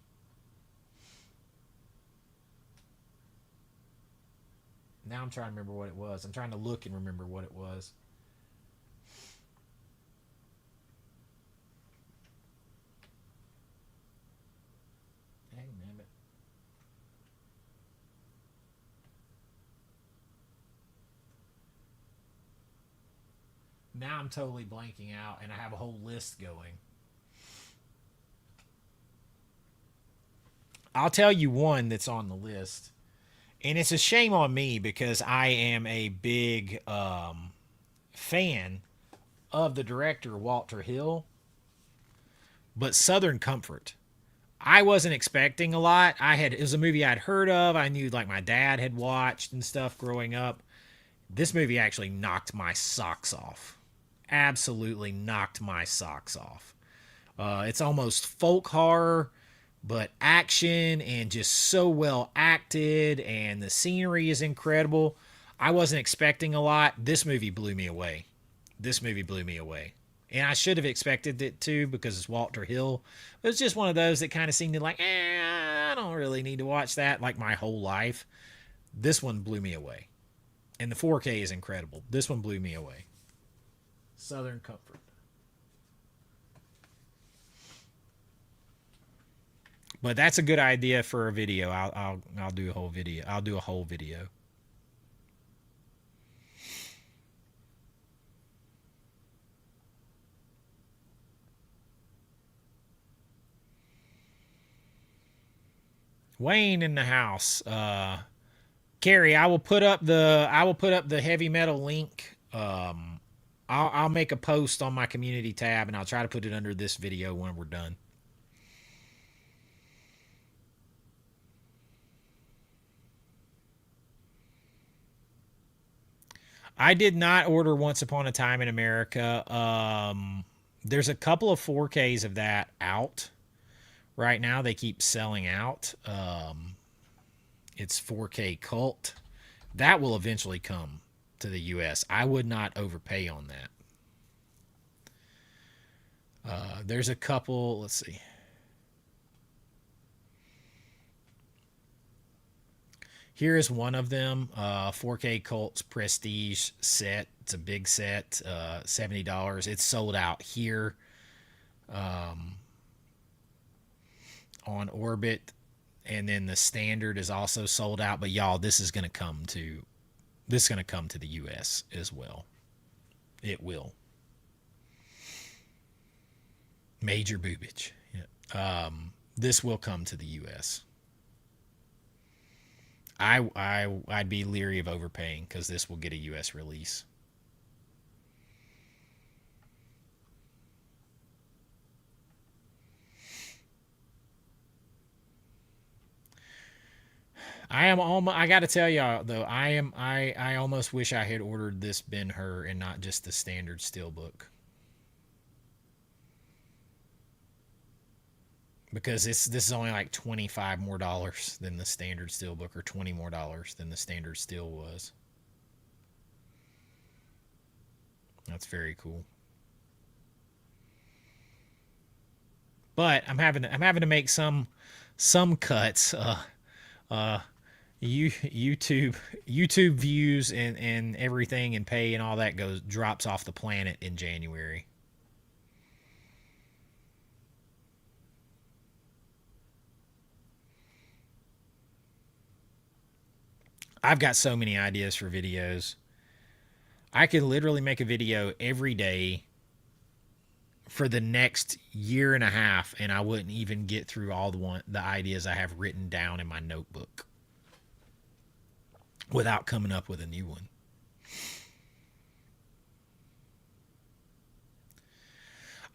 Now I'm trying to remember what it was. I'm trying to look and remember what it was. Now I'm totally blanking out, and I have a whole list going. I'll tell you one that's on the list, and it's a shame on me because I am a big fan of the director Walter Hill, but Southern Comfort. I wasn't expecting a lot. It was a movie I'd heard of. I knew like my dad had watched and stuff growing up. This movie actually knocked my socks off. Absolutely knocked my socks off. It's almost folk horror, but action and just so well acted, and the scenery is incredible. I wasn't expecting a lot. This movie blew me away. This movie blew me away. And I should have expected it to because it's Walter Hill. It was just one of those that kind of seemed like, I don't really need to watch that like my whole life. This one blew me away. And the 4K is incredible. This one blew me away. Southern Comfort. But that's a good idea for a video. I'll do a whole video. I'll do a whole video. Wayne in the house. Carrie, I will put up the heavy metal link. I'll make a post on my community tab, and I'll try to put it under this video when we're done. I did not order Once Upon a Time in America. There's a couple of 4Ks of that out right now. They keep selling out. It's 4K Cult. That will eventually come to the US. I would not overpay on that. There's a couple, let's see. Here is one of them, 4K Colts Prestige set. It's a big set, $70. It's sold out here on Orbit, and then the standard is also sold out. But y'all, this is gonna come to the US as well. It will. Major boobage. Yeah. This will come to the US. I'd be leery of overpaying because this will get a US release. I got to tell y'all though, I almost wish I had ordered this Ben-Hur and not just the standard steelbook. Because this is only like $25 more than the standard steelbook, or $20 more than the standard steel was. That's very cool. But I'm having to make some cuts. YouTube views and everything and pay and all that drops off the planet in January. I've got so many ideas for videos. I could literally make a video every day for the next year and a half, and I wouldn't even get through all the ideas I have written down in my notebook without coming up with a new one.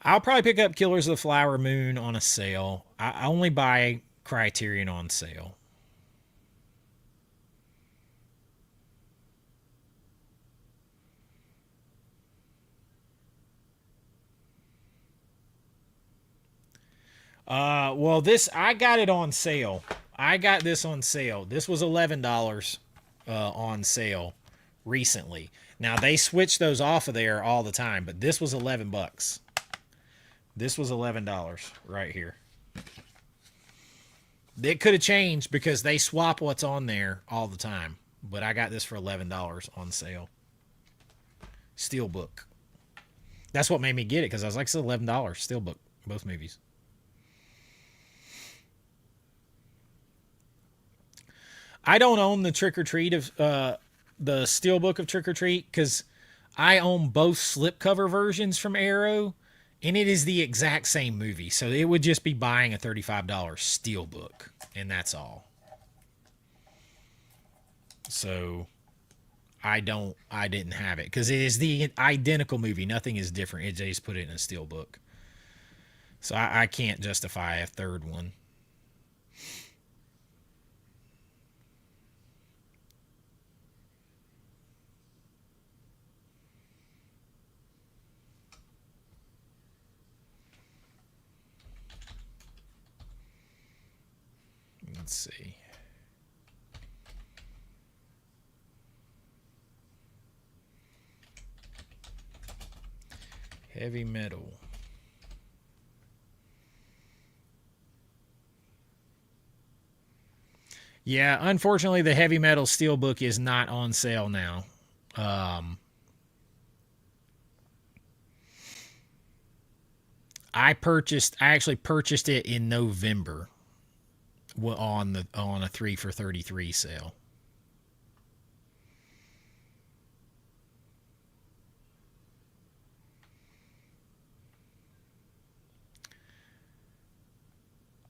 I'll probably pick up Killers of the Flower Moon on a sale. I only buy Criterion on sale. Well, I got it on sale. I got this on sale. This was $11 on sale recently. Now they switch those off of there all the time, but this was $11. This was $11 right here. It could have changed because they swap what's on there all the time, but I got this for $11 on sale. Steelbook. That's what made me get it, because I was like, it's $11 Steelbook, both movies. I don't own the Trick or Treat of the Steelbook of Trick or Treat, because I own both slipcover versions from Arrow, and it is the exact same movie. So it would just be buying a $35 Steelbook, and that's all. So I didn't have it because it is the identical movie. Nothing is different. It just put it in a Steelbook. So I can't justify a third one. Let's see. Heavy metal. Yeah, unfortunately, the heavy metal steelbook is not on sale now. Um, I actually purchased it in November on a 3 for 33 sale.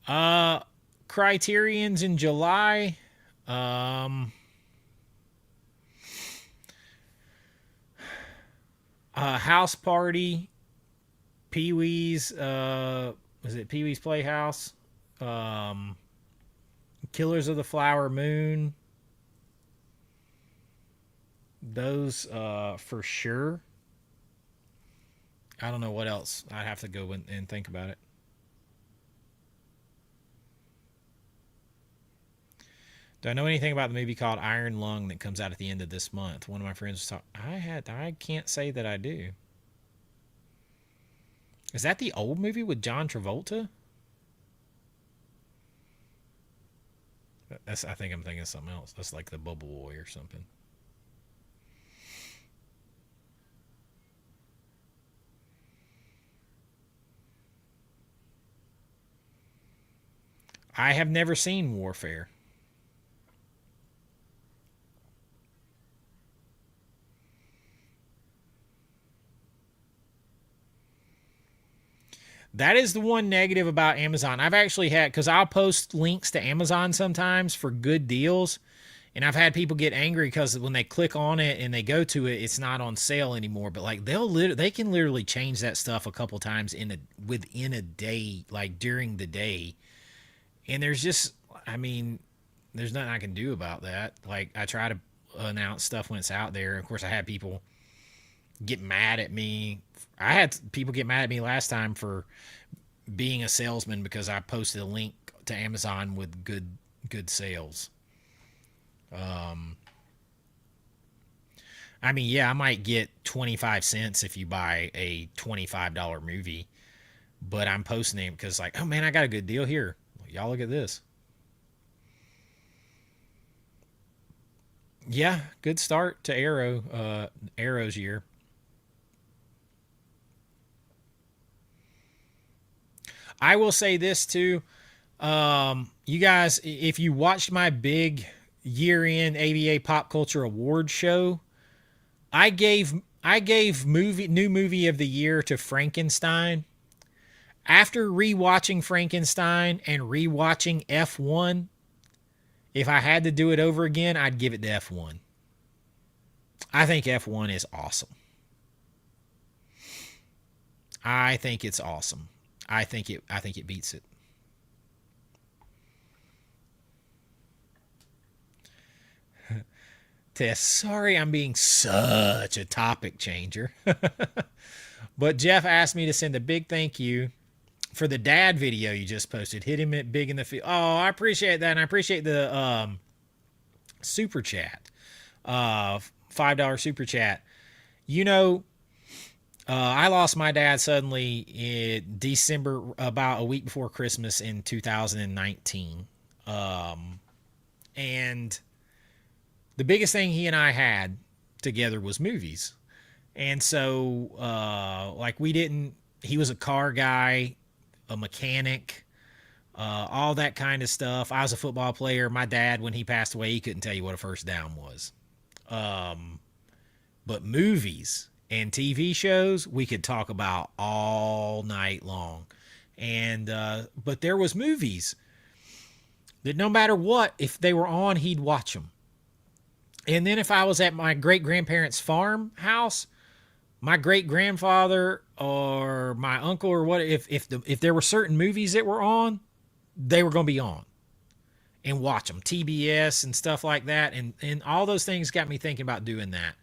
Uh, Criterion's in July. Um, House Party, Pee Wee's. Was it Pee Wee's Playhouse? Um, Killers of the Flower Moon. Those for sure. I don't know what else. I'd have to go and think about it. Do I know anything about the movie called Iron Lung that comes out at the end of this month? One of my friends was talking. I can't say that I do. Is that the old movie with John Travolta? That's. I think I'm thinking of something else. That's like the Bubble Boy or something. I have never seen Warfare. That is the one negative about Amazon. I've actually had, because I'll post links to Amazon sometimes for good deals, and I've had people get angry because when they click on it and they go to it, it's not on sale anymore. But like they can literally change that stuff a couple times within a day, like during the day. And there's just, I mean, there's nothing I can do about that. Like I try to announce stuff when it's out there. Of course, I had people get mad at me. I had people get mad at me last time for being a salesman because I posted a link to Amazon with good sales. Um, I mean, yeah, I might get 25 cents if you buy a $25 movie, but I'm posting it because like, oh man, I got a good deal here. Y'all look at this. Yeah, good start to Arrow's year. I will say this too. You guys, if you watched my big year-end ABA Pop Culture Award show, I gave I gave new movie of the year to Frankenstein. After rewatching Frankenstein and rewatching F1, if I had to do it over again, I'd give it to F1. I think F1 is awesome. I think it's awesome. I think it beats it. Tess, sorry I'm being such a topic changer. But Jeff asked me to send a big thank you for the dad video you just posted. Hit him at big in the field. Oh, I appreciate that, and I appreciate the super chat. $5 super chat. You know, I lost my dad suddenly in December, about a week before Christmas in 2019. And the biggest thing he and I had together was movies. And so, like, he was a car guy, a mechanic, all that kind of stuff. I was a football player. My dad, when he passed away, he couldn't tell you what a first down was. Um, but movies and TV shows, we could talk about all night long. And, but there was movies that no matter what, if they were on, he'd watch them. And then if I was at my great grandparents' farmhouse, my great grandfather or my uncle or what, if there were certain movies that were on, they were going to be on and watch them, TBS and stuff like that, and all those things got me thinking about doing that.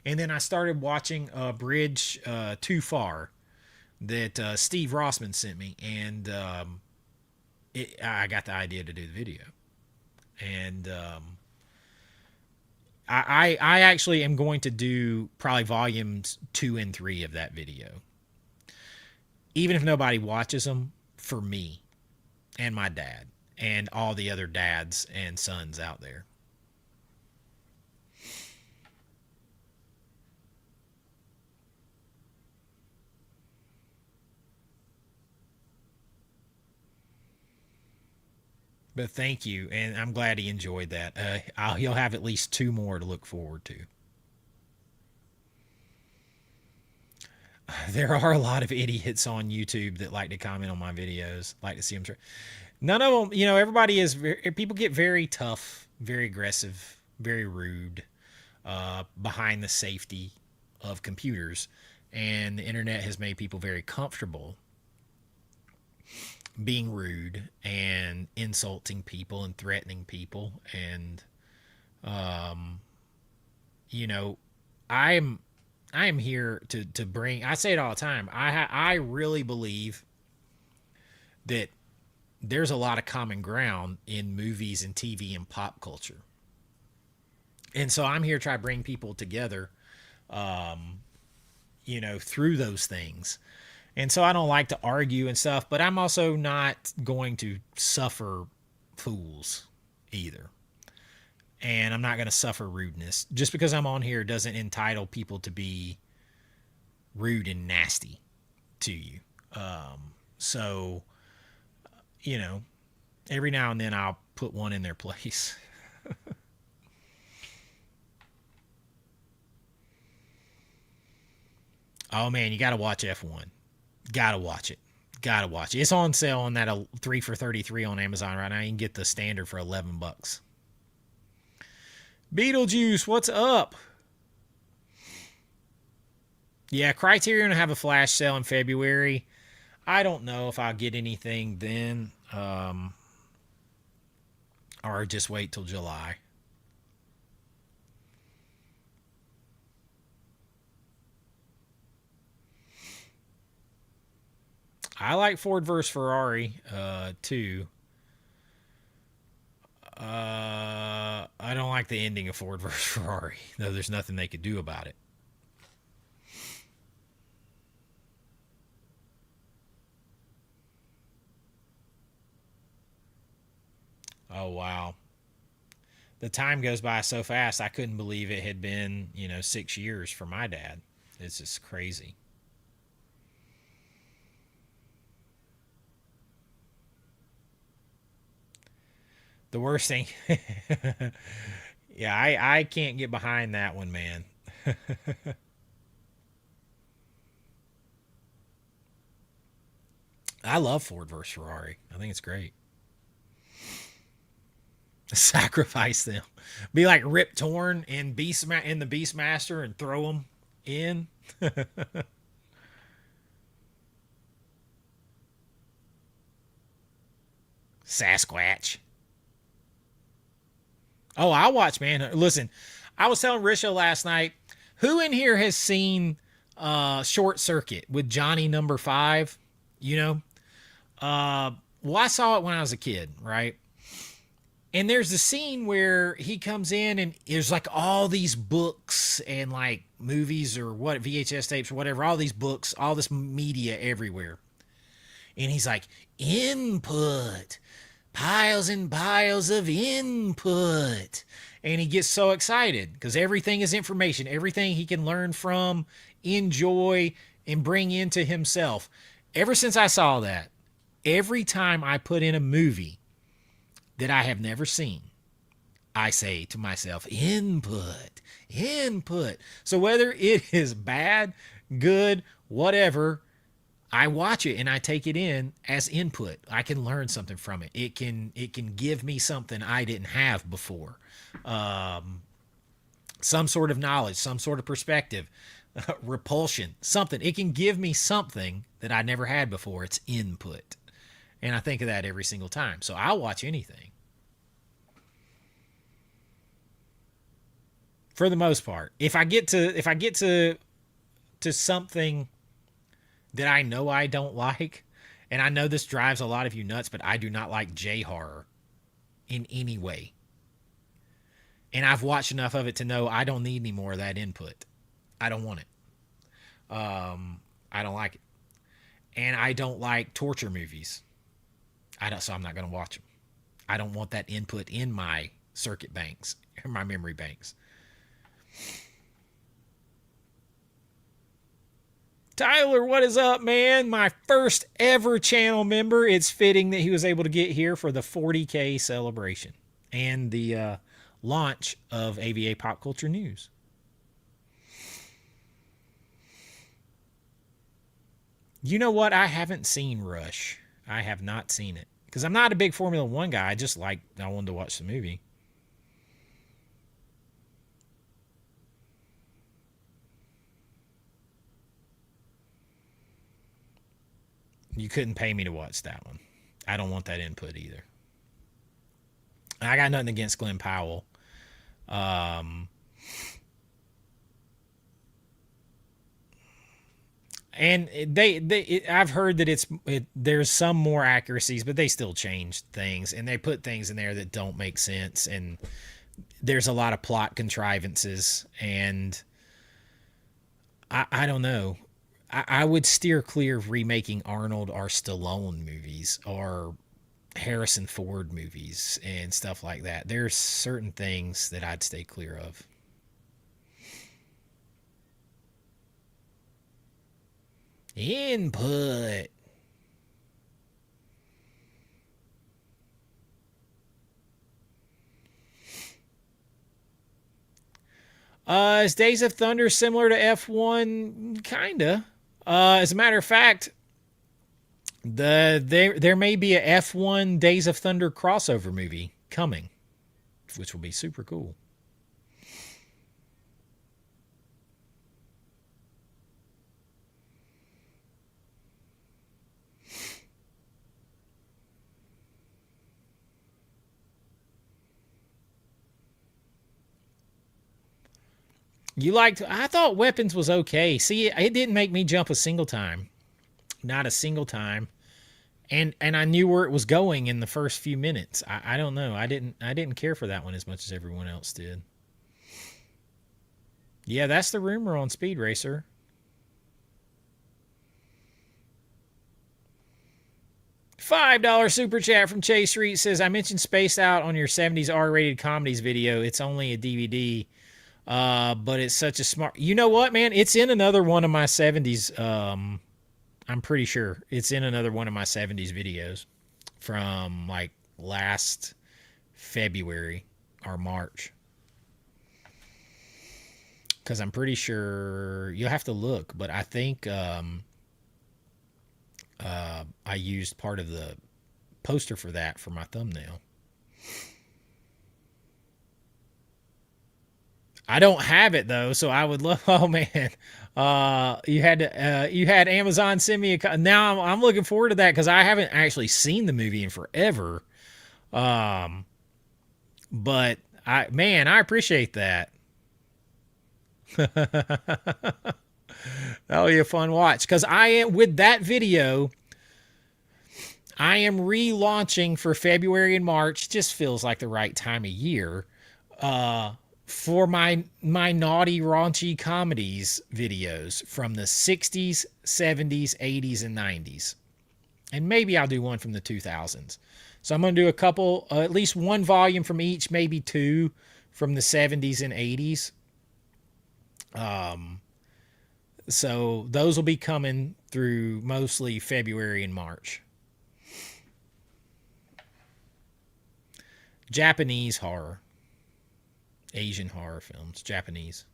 And then I started watching Bridge Too Far that Steve Rossman sent me, and I got the idea to do the video. And I actually am going to do probably volumes 2 and 3 of that video, even if nobody watches them, for me and my dad and all the other dads and sons out there. But thank you, and I'm glad he enjoyed that. He'll have at least 2 more to look forward to. There are a lot of idiots on YouTube that like to comment on my videos, like to see them. None of them, everybody is. People get very tough, very aggressive, very rude, behind the safety of computers, and the internet has made people very comfortable being rude and insulting people and threatening people. And you know i'm I'm here to bring, I say it all the time, I really believe that there's a lot of common ground in movies and TV and pop culture. And so I'm here to try to bring people together, through those things. And so I don't like to argue and stuff, but I'm also not going to suffer fools either. And I'm not going to suffer rudeness. Just because I'm on here doesn't entitle people to be rude and nasty to you. So, you know, every now and then I'll put one in their place. Oh man, you got to watch F1. Got to watch it. Got to watch it. It's on sale on that 3 for 33 on Amazon right now. You can get the standard for $11. Beetlejuice, what's up? Yeah, Criterion will have a flash sale in February. I don't know if I'll get anything then, or just wait till July. I like Ford versus Ferrari too. I don't like the ending of Ford versus Ferrari, though there's nothing they could do about it. Oh, wow. The time goes by so fast, I couldn't believe it had been, 6 years for my dad. It's just crazy. The worst thing, yeah, I can't get behind that one, man. I love Ford versus Ferrari. I think it's great. Sacrifice them. Be like Rip Torn in in the Beastmaster and throw them in. Sasquatch. Oh, I'll watch Manhunt. Listen, I was telling Risha last night, who in here has seen Short Circuit with Johnny Number Five? You know, well, I saw it when I was a kid, right? And there's the scene where he comes in and there's like all these books and like movies or what, VHS tapes or whatever, all these books, all this media everywhere. And he's like, input, piles and piles of input. And he gets so excited because everything is information, everything he can learn from, enjoy, and bring into himself. Ever since I saw that, every time I put in a movie that I have never seen, I say to myself, input, input. So whether it is bad, good, whatever, I watch it and I take it in as input. I can learn something from it. It can give me something I didn't have before. Some sort of knowledge, some sort of perspective, repulsion, something. It can give me something that I never had before. It's input. And I think of that every single time. So I'll watch anything. For the most part. If I get to something that I know I don't like, and I know this drives a lot of you nuts, but I do not like J horror in any way. And I've watched enough of it to know I don't need any more of that input. I don't want it. I don't like it. And I don't like torture movies. So I'm not going to watch them. I don't want that input in my circuit banks, my memory banks. Tyler, what is up, man? My first ever channel member. It's fitting that he was able to get here for the 40K celebration and the launch of AVA Pop Culture News. You know what? I haven't seen Rush. I have not seen it. Because I'm not a big Formula One guy. I wanted to watch the movie. You couldn't pay me to watch that one. I don't want that input either. I got nothing against Glenn Powell. And I've heard that there's some more accuracies, but they still change things, and they put things in there that don't make sense, and there's a lot of plot contrivances, and I don't know. I would steer clear of remaking Arnold or Stallone movies or Harrison Ford movies and stuff like that. There's certain things that I'd stay clear of. Input. Is Days of Thunder similar to F1? Kinda. As a matter of fact, there may be a F1 Days of Thunder crossover movie coming, which will be super cool. I thought Weapons was okay. See, it didn't make me jump a single time. Not a single time. And I knew where it was going in the first few minutes. I don't know. I didn't care for that one as much as everyone else did. Yeah, that's the rumor on Speed Racer. $5 super chat from Chase Street says, I mentioned Spaced Out on your 70s R-rated comedies video. It's only a DVD. But it's such a smart. You know what, man? It's in another one of my 70s. I'm pretty sure it's in another one of my 70s videos from like last February or March. Because I'm pretty sure you'll have to look, but I think I used part of the poster for that for my thumbnail. I don't have it though, so I would love. Oh man, you had Amazon send me a. Now I'm looking forward to that because I haven't actually seen the movie in forever. But I appreciate that. That'll be a fun watch because I am with that video. I am relaunching for February and March. Just feels like the right time of year. For my naughty raunchy comedies videos from the 60s, 70s, 80s, and 90s. And maybe I'll do one from the 2000s. So I'm going to do a couple, at least one volume from each, maybe two from the 70s and 80s. So those will be coming through mostly February and March. Japanese horror. Asian horror films, Japanese.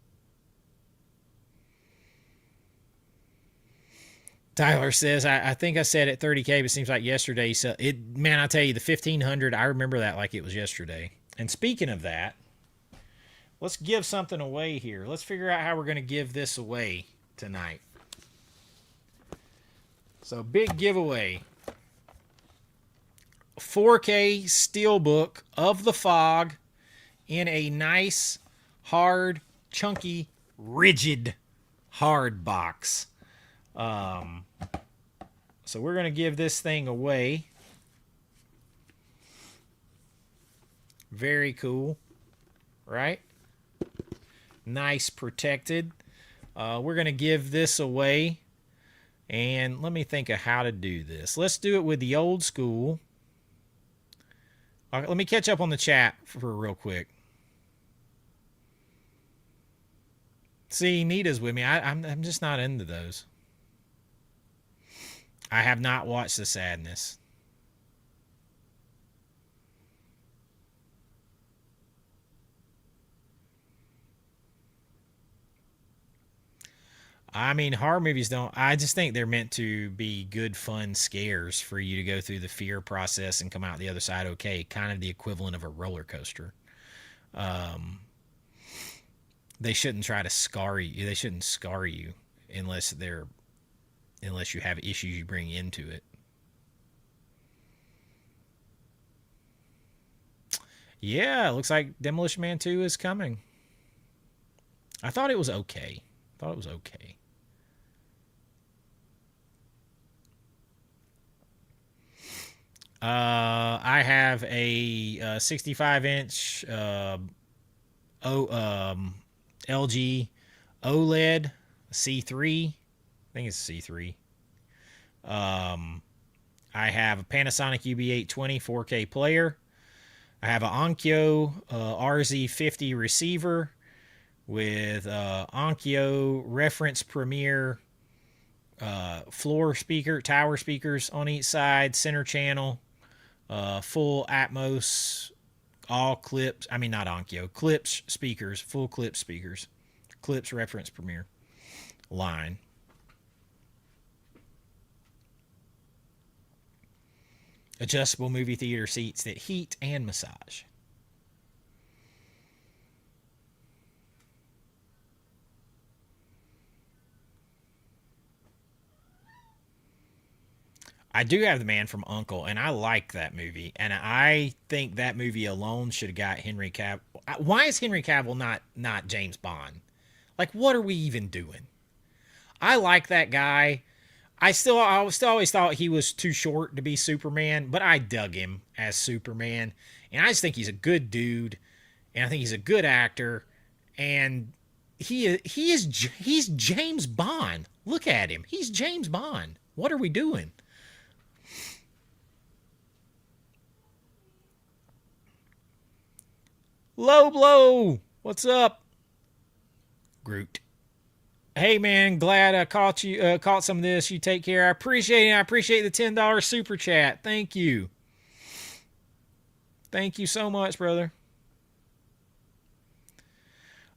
Tyler says, I think I said it 30K, but it seems like yesterday. So man, I tell you, the 1500, I remember that like it was yesterday. And speaking of that, let's give something away here. Let's figure out how we're going to give this away tonight. So big giveaway. 4K Steelbook of The Fog in a nice, hard, chunky, rigid, hard box. So we're going to give this thing away. Very cool. right? Nice protected. We're going to give this away. And let me think of how to do this. Let's do it with the old school. Let me catch up on the chat for real quick. See, Nita's with me. I'm just not into those. I have not watched The Sadness. I mean, horror movies don't. I just think they're meant to be good, fun scares for you to go through the fear process and come out the other side okay. Kind of the equivalent of a roller coaster. They shouldn't try to scar you. They shouldn't scar you unless you have issues you bring into it. Yeah, it looks like Demolition Man 2 is coming. I thought it was okay. I have a 65-inch LG OLED C3. I think it's C3. I have a Panasonic UB820 4K player. I have an Onkyo RZ50 receiver with Onkyo Reference Premier floor speaker, tower speakers on each side, center channel, full Atmos, all clips. I mean, not Onkyo, Klipsch speakers, full Klipsch speakers, Klipsch Reference Premier line. Adjustable movie theater seats that heat and massage. I do have The Man from U.N.C.L.E., and I like that movie. And I think that movie alone should have got Henry Cavill. Why is Henry Cavill not James Bond? Like, what are we even doing? I like that guy. I still always thought he was too short to be Superman, but I dug him as Superman, and I just think he's a good dude, and I think he's a good actor, and he's James Bond. Look at him, he's James Bond. What are we doing? Low blow, what's up, Groot? Hey man, glad I caught some of this. You take care. I appreciate it. I appreciate the $10 super chat. Thank you. Thank you so much, brother.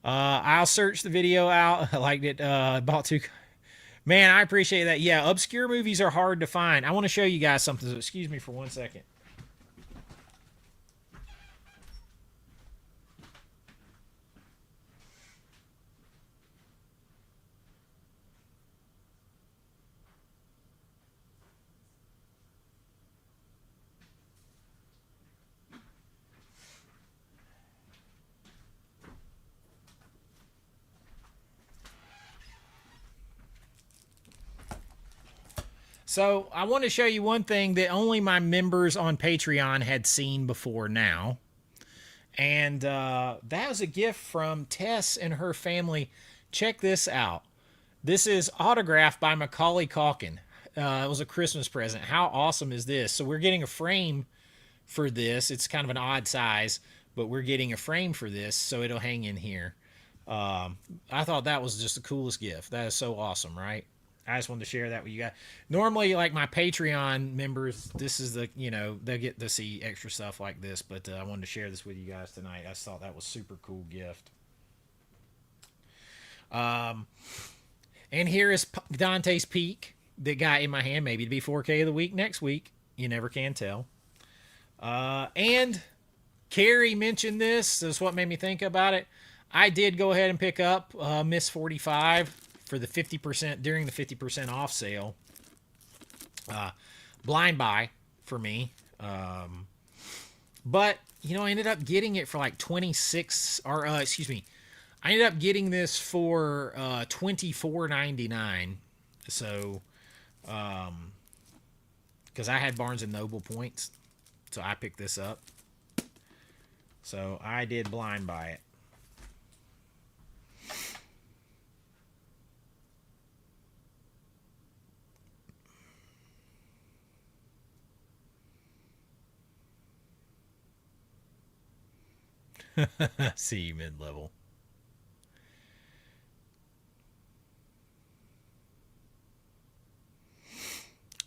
I'll search the video out. I liked it. Bought two. Man, I appreciate that. Yeah, obscure movies are hard to find. I want to show you guys something. So excuse me for 1 second. So I want to show you one thing that only my members on Patreon had seen before now. And that was a gift from Tess and her family. Check this out. This is autographed by Macaulay Culkin. It was a Christmas present. How awesome is this? So we're getting a frame for this. It's kind of an odd size, but we're getting a frame for this, so it'll hang in here. I thought that was just the coolest gift. That is so awesome, right? I just wanted to share that with you guys. Normally, like my Patreon members, this is the, they'll get to see extra stuff like this, but I wanted to share this with you guys tonight. I just thought that was super cool gift. And here is Dante's Peak that got in my hand, maybe to be 4K of the week next week. You never can tell. And Carrie mentioned this. That's what made me think about it. I did go ahead and pick up Miss 45 for the 50% during the 50% off sale. Blind buy for me. But, I ended up getting it for like 26 or excuse me. I ended up getting this for $24.99. So because I had Barnes and Noble points, so I picked this up. So I did blind buy it. See, mid level.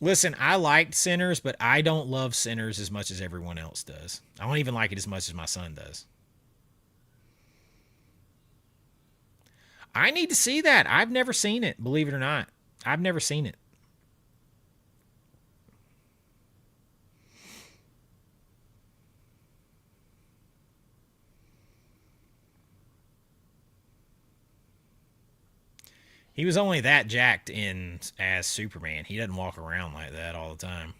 Listen, I liked Sinners, but I don't love Sinners as much as everyone else does. I don't even like it as much as my son does. I need to see that. I've never seen it, believe it or not. I've never seen it. He was only that jacked in as Superman. He doesn't walk around like that all the time.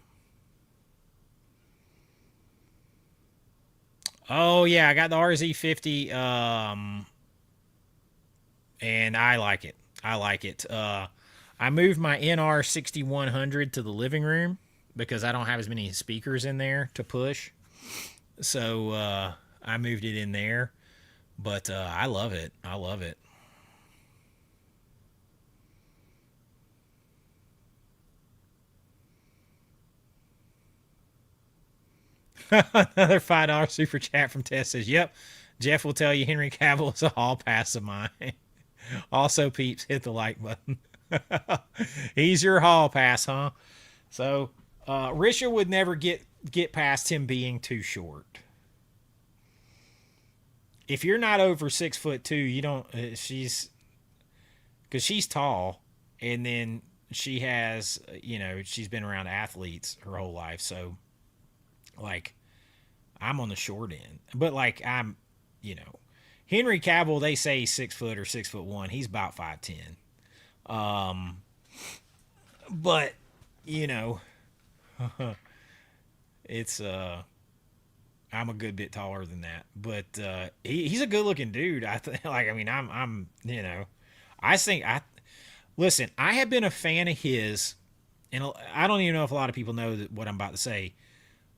Oh yeah, I got the RZ50 and I like it. I like it. I moved my NR 6100 to the living room because I don't have as many speakers in there to push. So I moved it in there, but I love it. I love it. Another $5 super chat from Tess says, "Yep, Jeff will tell you Henry Cavill is a hall pass of mine." Also, peeps, hit the like button. He's your hall pass, huh? So, Risha would never get past him being too short. If you're not over 6'2", you don't. She's because she's tall, and then she has, she's been around athletes her whole life. So, like, I'm on the short end, but like you know, Henry Cavill, they say he's 6 foot or 6'1". He's about 5'10". Um, but you know, it's I'm a good bit taller than that, but he's a good looking dude. I think, like, I mean, I think I listen. I have been a fan of his, and I don't even know if a lot of people know what I'm about to say.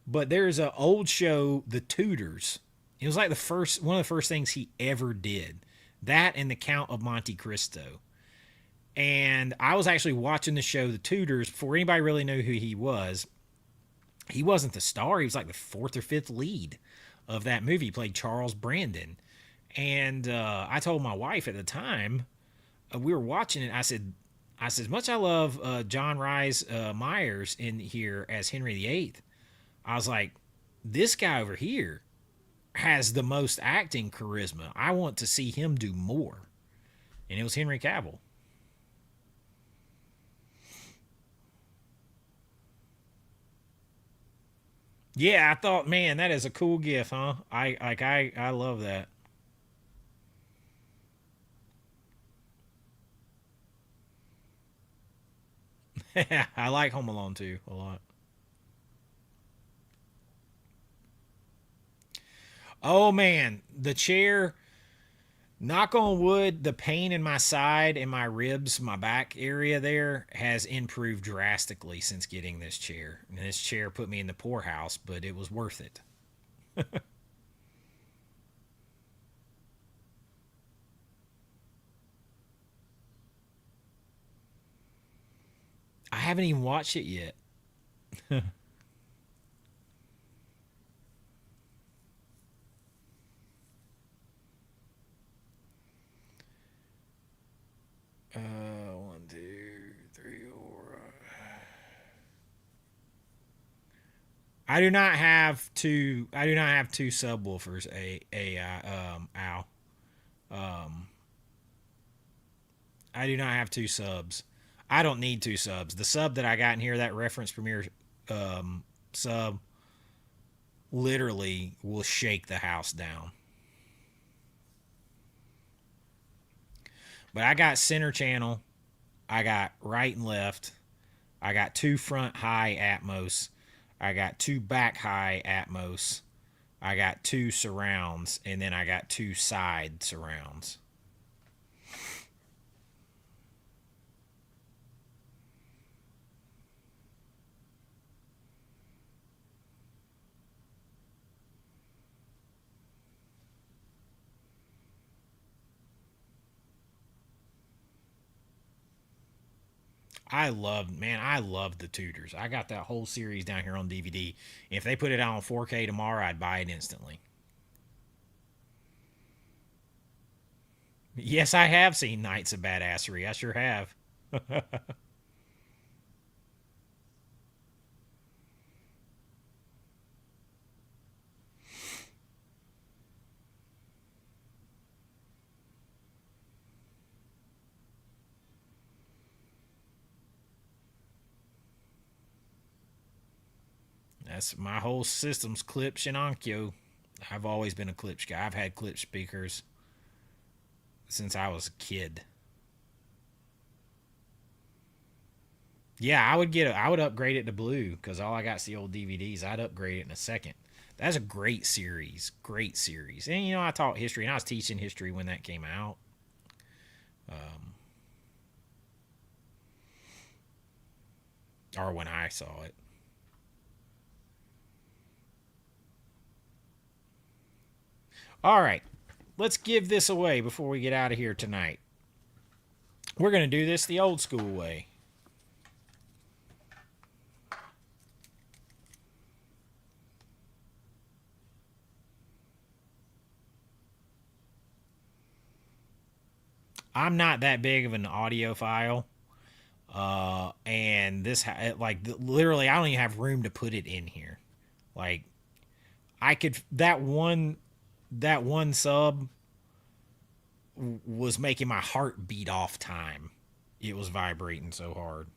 But there's an old show, The Tudors. It was like the first one of the first things he ever did. That and The Count of Monte Cristo. And I was actually watching the show The Tudors before anybody really knew who he was. He wasn't the star. He was like the fourth or fifth lead of that movie. He played Charles Brandon. And I told my wife at the time, we were watching it. I said, as much I love John Rhys Myers in here as Henry VIII. I was like, this guy over here has the most acting charisma. I want to see him do more. And it was Henry Cavill. Yeah, I thought, man, that is a cool gif, huh? I love that. I like Home Alone too a lot. Oh man, the chair. Knock on wood, the pain in my side and my ribs, my back area there has improved drastically since getting this chair. And this chair put me in the poorhouse, but it was worth it. I haven't even watched it yet. One, two, three, four. I do not have two. I do not have two subwoofers. Ow. Um, I do not have two subs. I don't need two subs. The sub that I got in here, that reference premiere sub, literally will shake the house down. But I got center channel. I got right and left. I got two front high Atmos. I got two back high Atmos. I got two surrounds, and then I got two side surrounds. I love the Tudors. I got that whole series down here on DVD. If they put it out on 4K tomorrow, I'd buy it instantly. Yes, I have seen Nights of Badassery. I sure have. That's my whole system's Klipsch and Onkyo. I've always been a Klipsch guy. I've had Klipsch speakers since I was a kid. Yeah, I would upgrade it to blue because all I got is the old DVDs. I'd upgrade it in a second. That's a great series, great series. And you know, I taught history, and I was teaching history when that came out. Or when I saw it. All right, let's give this away before we get out of here tonight. We're going to do this the old school way. I'm not that big of an audiophile. And this, like, literally, I don't even have room to put it in here. Like, I could, that one sub was making my heart beat off time. It was vibrating so hard.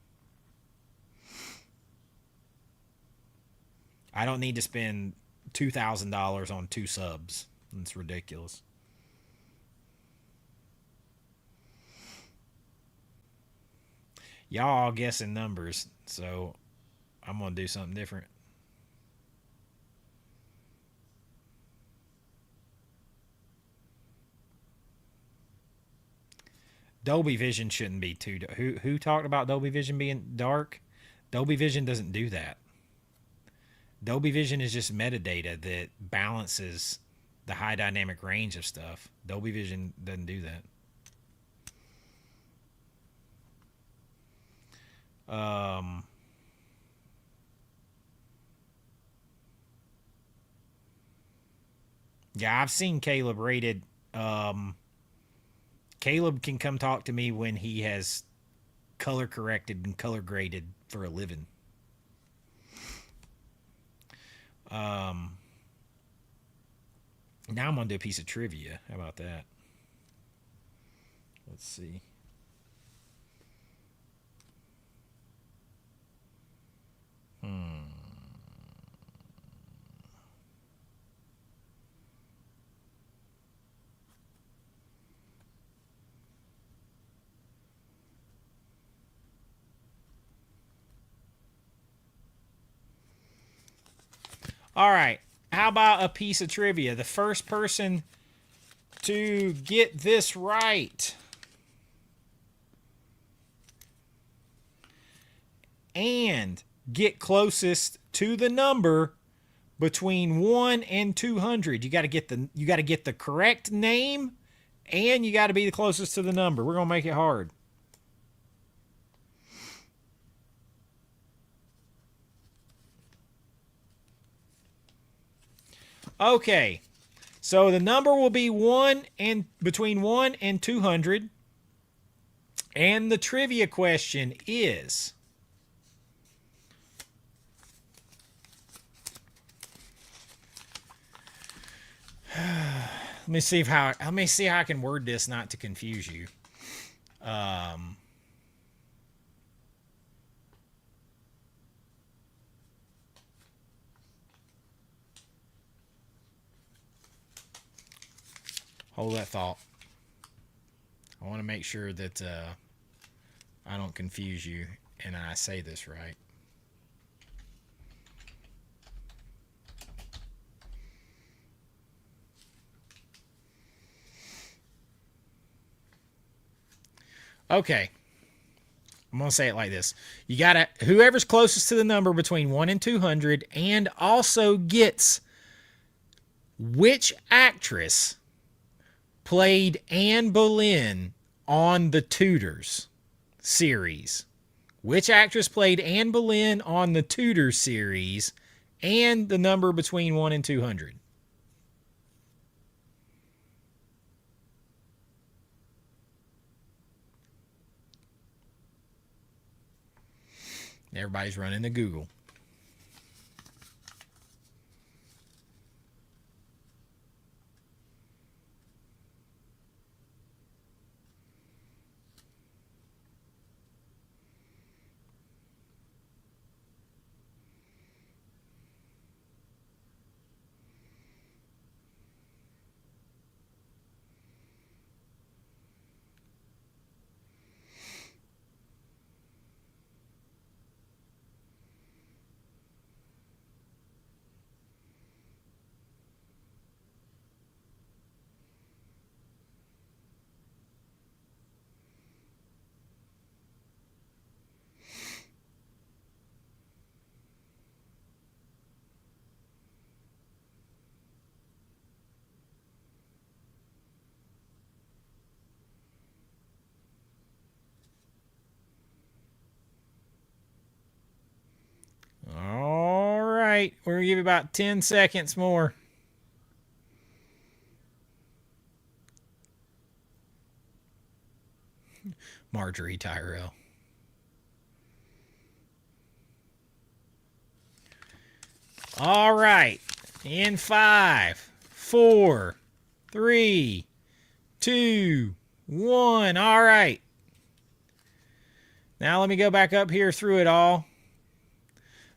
I don't need to spend $2,000 on two subs. It's ridiculous. Y'all all guessing numbers, so I'm gonna do something different. Dolby Vision shouldn't be too. Who talked about Dolby Vision being dark? Dolby Vision doesn't do that. Dolby Vision is just metadata that balances the high dynamic range of stuff. Dolby Vision doesn't do that. Yeah, I've seen Caleb rated. Caleb can come talk to me when he has color corrected and color graded for a living. Um, Now I'm gonna do a piece of trivia. How about that? Let's see. Hmm. All right. How about a piece of trivia? The first person to get this right and get closest to the number between 1 and 200. You got to get the correct name and you got to be the closest to the number. We're going to make it hard. Okay. So the number will be 1 and between 1 and 200. And the trivia question is, let me see how I can word this not to confuse you. Um, Hold that thought. I want to make sure that I don't confuse you and I say this right. Okay. I'm going to say it like this. You got to, whoever's closest to the number between 1 and 200 and also gets which actress played Anne Boleyn on the Tudors series. Which actress played Anne Boleyn on the Tudors series and the number between 1 and 200? Everybody's running to Google. All right, we're going to give you about 10 seconds more. Marjorie Tyrell. All right, in 5, 4, 3, 2, 1. All right. Now let me go back up here through it all.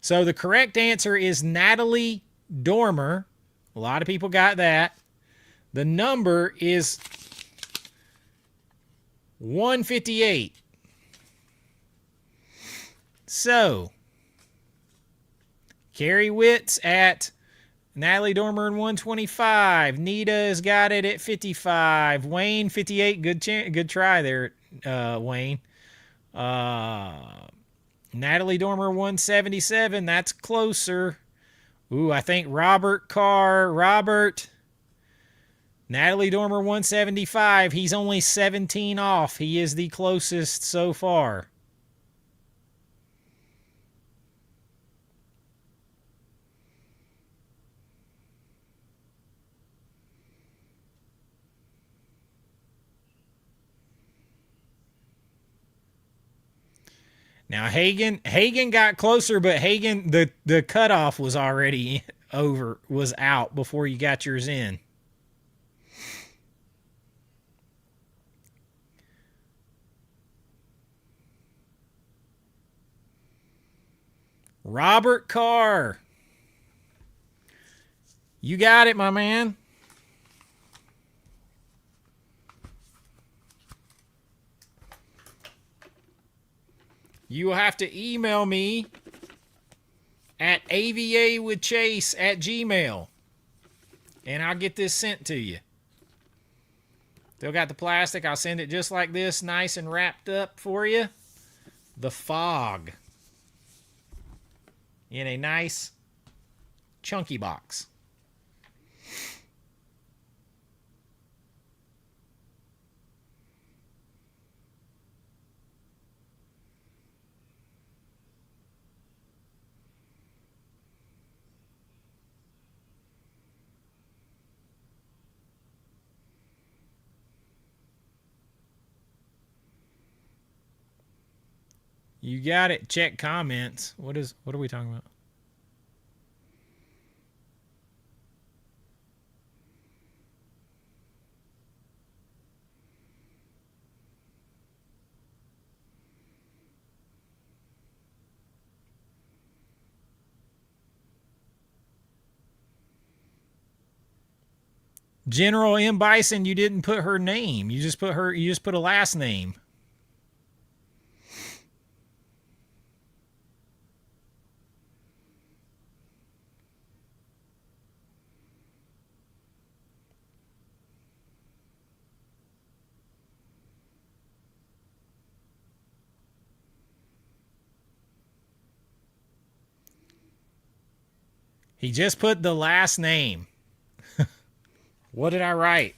So the correct answer is Natalie Dormer. A lot of people got that. The number is 158. So, Carrie Witz at Natalie Dormer in 125. Nita has got it at 55. Wayne, 58. Good try there, Wayne. Natalie Dormer, 177. That's closer. Ooh, I think Robert Carr. Robert. Natalie Dormer, 175. He's only 17 off. He is the closest so far. Now Hagen got closer, but Hagen the cutoff was already was out before you got yours in. Robert Carr. You got it, my man. You will have to email me at avawithchase@gmail.com, and I'll get this sent to you. Still got the plastic. I'll send it just like this, nice and wrapped up for you. The Fog in a nice chunky box. You got it. Check comments. What are we talking about? General M. Bison, you didn't put her name. You just put a last name. He just put the last name. What did I write?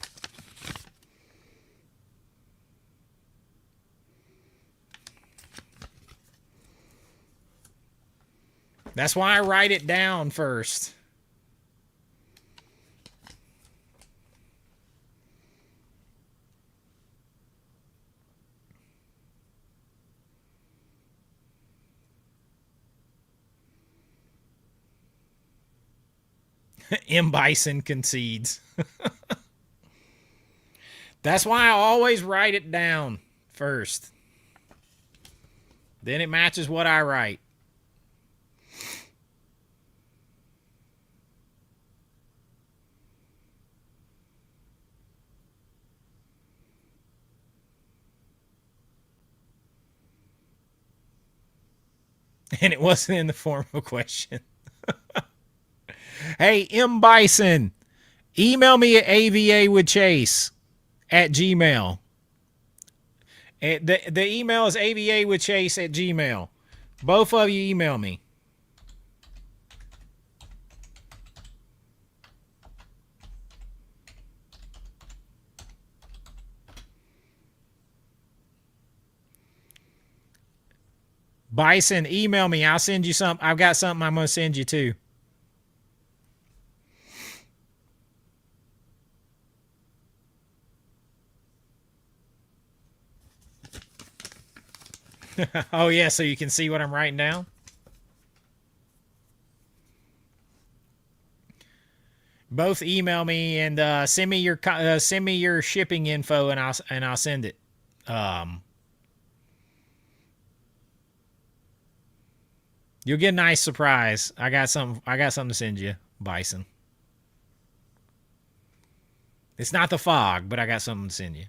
That's why I write it down first. M. Bison concedes. That's why I always write it down first. Then it matches what I write. And it wasn't in the form of a question. Hey, M. Bison, email me at avawithchase at gmail. The email is avawithchase at gmail. Both of you email me. Bison, email me. I'll send you something. I've got something I'm going to send you too. Oh, yeah, so you can see what I'm writing down? Both email me and send me your shipping info, and I'll send it. You'll get a nice surprise. I got something to send you, Bison. It's not the fog, but I got something to send you.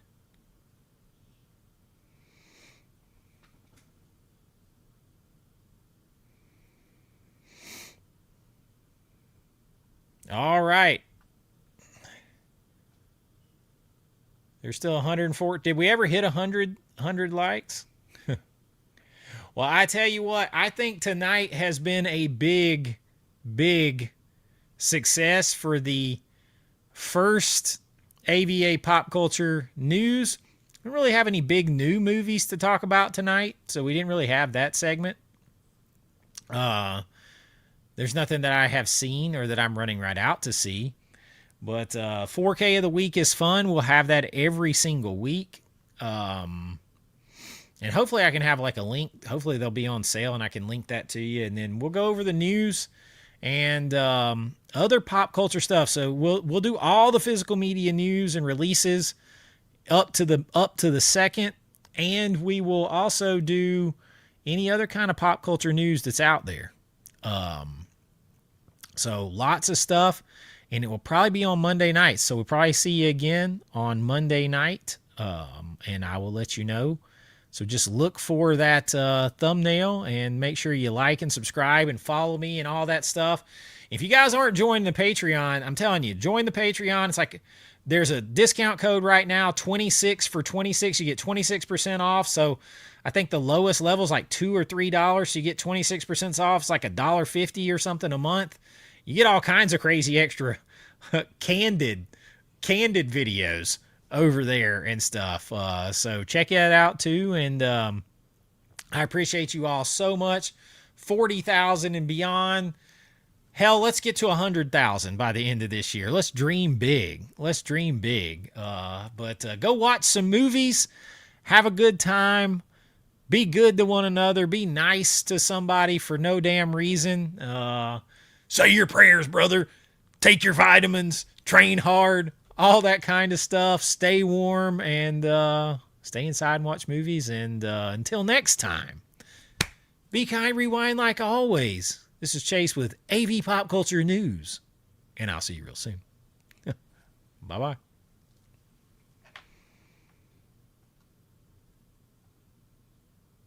All right. There's still 104. Did we ever hit 100 likes? Well, I tell you what, I think tonight has been a big, big success for the first AVA pop culture news. We don't really have any big new movies to talk about tonight, so we didn't really have that segment. There's nothing that I have seen or that I'm running right out to see. But 4K of the week is fun. We'll have that every single week. And hopefully I can have like a link. Hopefully they'll be on sale and I can link that to you. And then we'll go over the news and other pop culture stuff. So we'll do all the physical media news and releases up to the second. And we will also do any other kind of pop culture news that's out there. So lots of stuff, and it will probably be on Monday night. So we'll probably see you again on Monday night, and I will let you know. So just look for that thumbnail and make sure you like and subscribe and follow me and all that stuff. If you guys aren't joining the Patreon, I'm telling you, join the Patreon. It's like there's a discount code right now, 26 for 26. You get 26% off. So I think the lowest level is like $2 or $3. So you get 26% off. It's like $1.50 or something a month. You get all kinds of crazy extra candid videos over there and stuff. So check that out too. And I appreciate you all so much. 40,000 and beyond. Hell, let's get to 100,000 by the end of this year. Let's dream big. Let's dream big. But go watch some movies. Have a good time. Be good to one another. Be nice to somebody for no damn reason. Say your prayers, brother. Take your vitamins. Train hard. All that kind of stuff. Stay warm and stay inside and watch movies. And until next time, be kind, rewind like always. This is Chase with AV Pop Culture News, and I'll see you real soon. Bye-bye.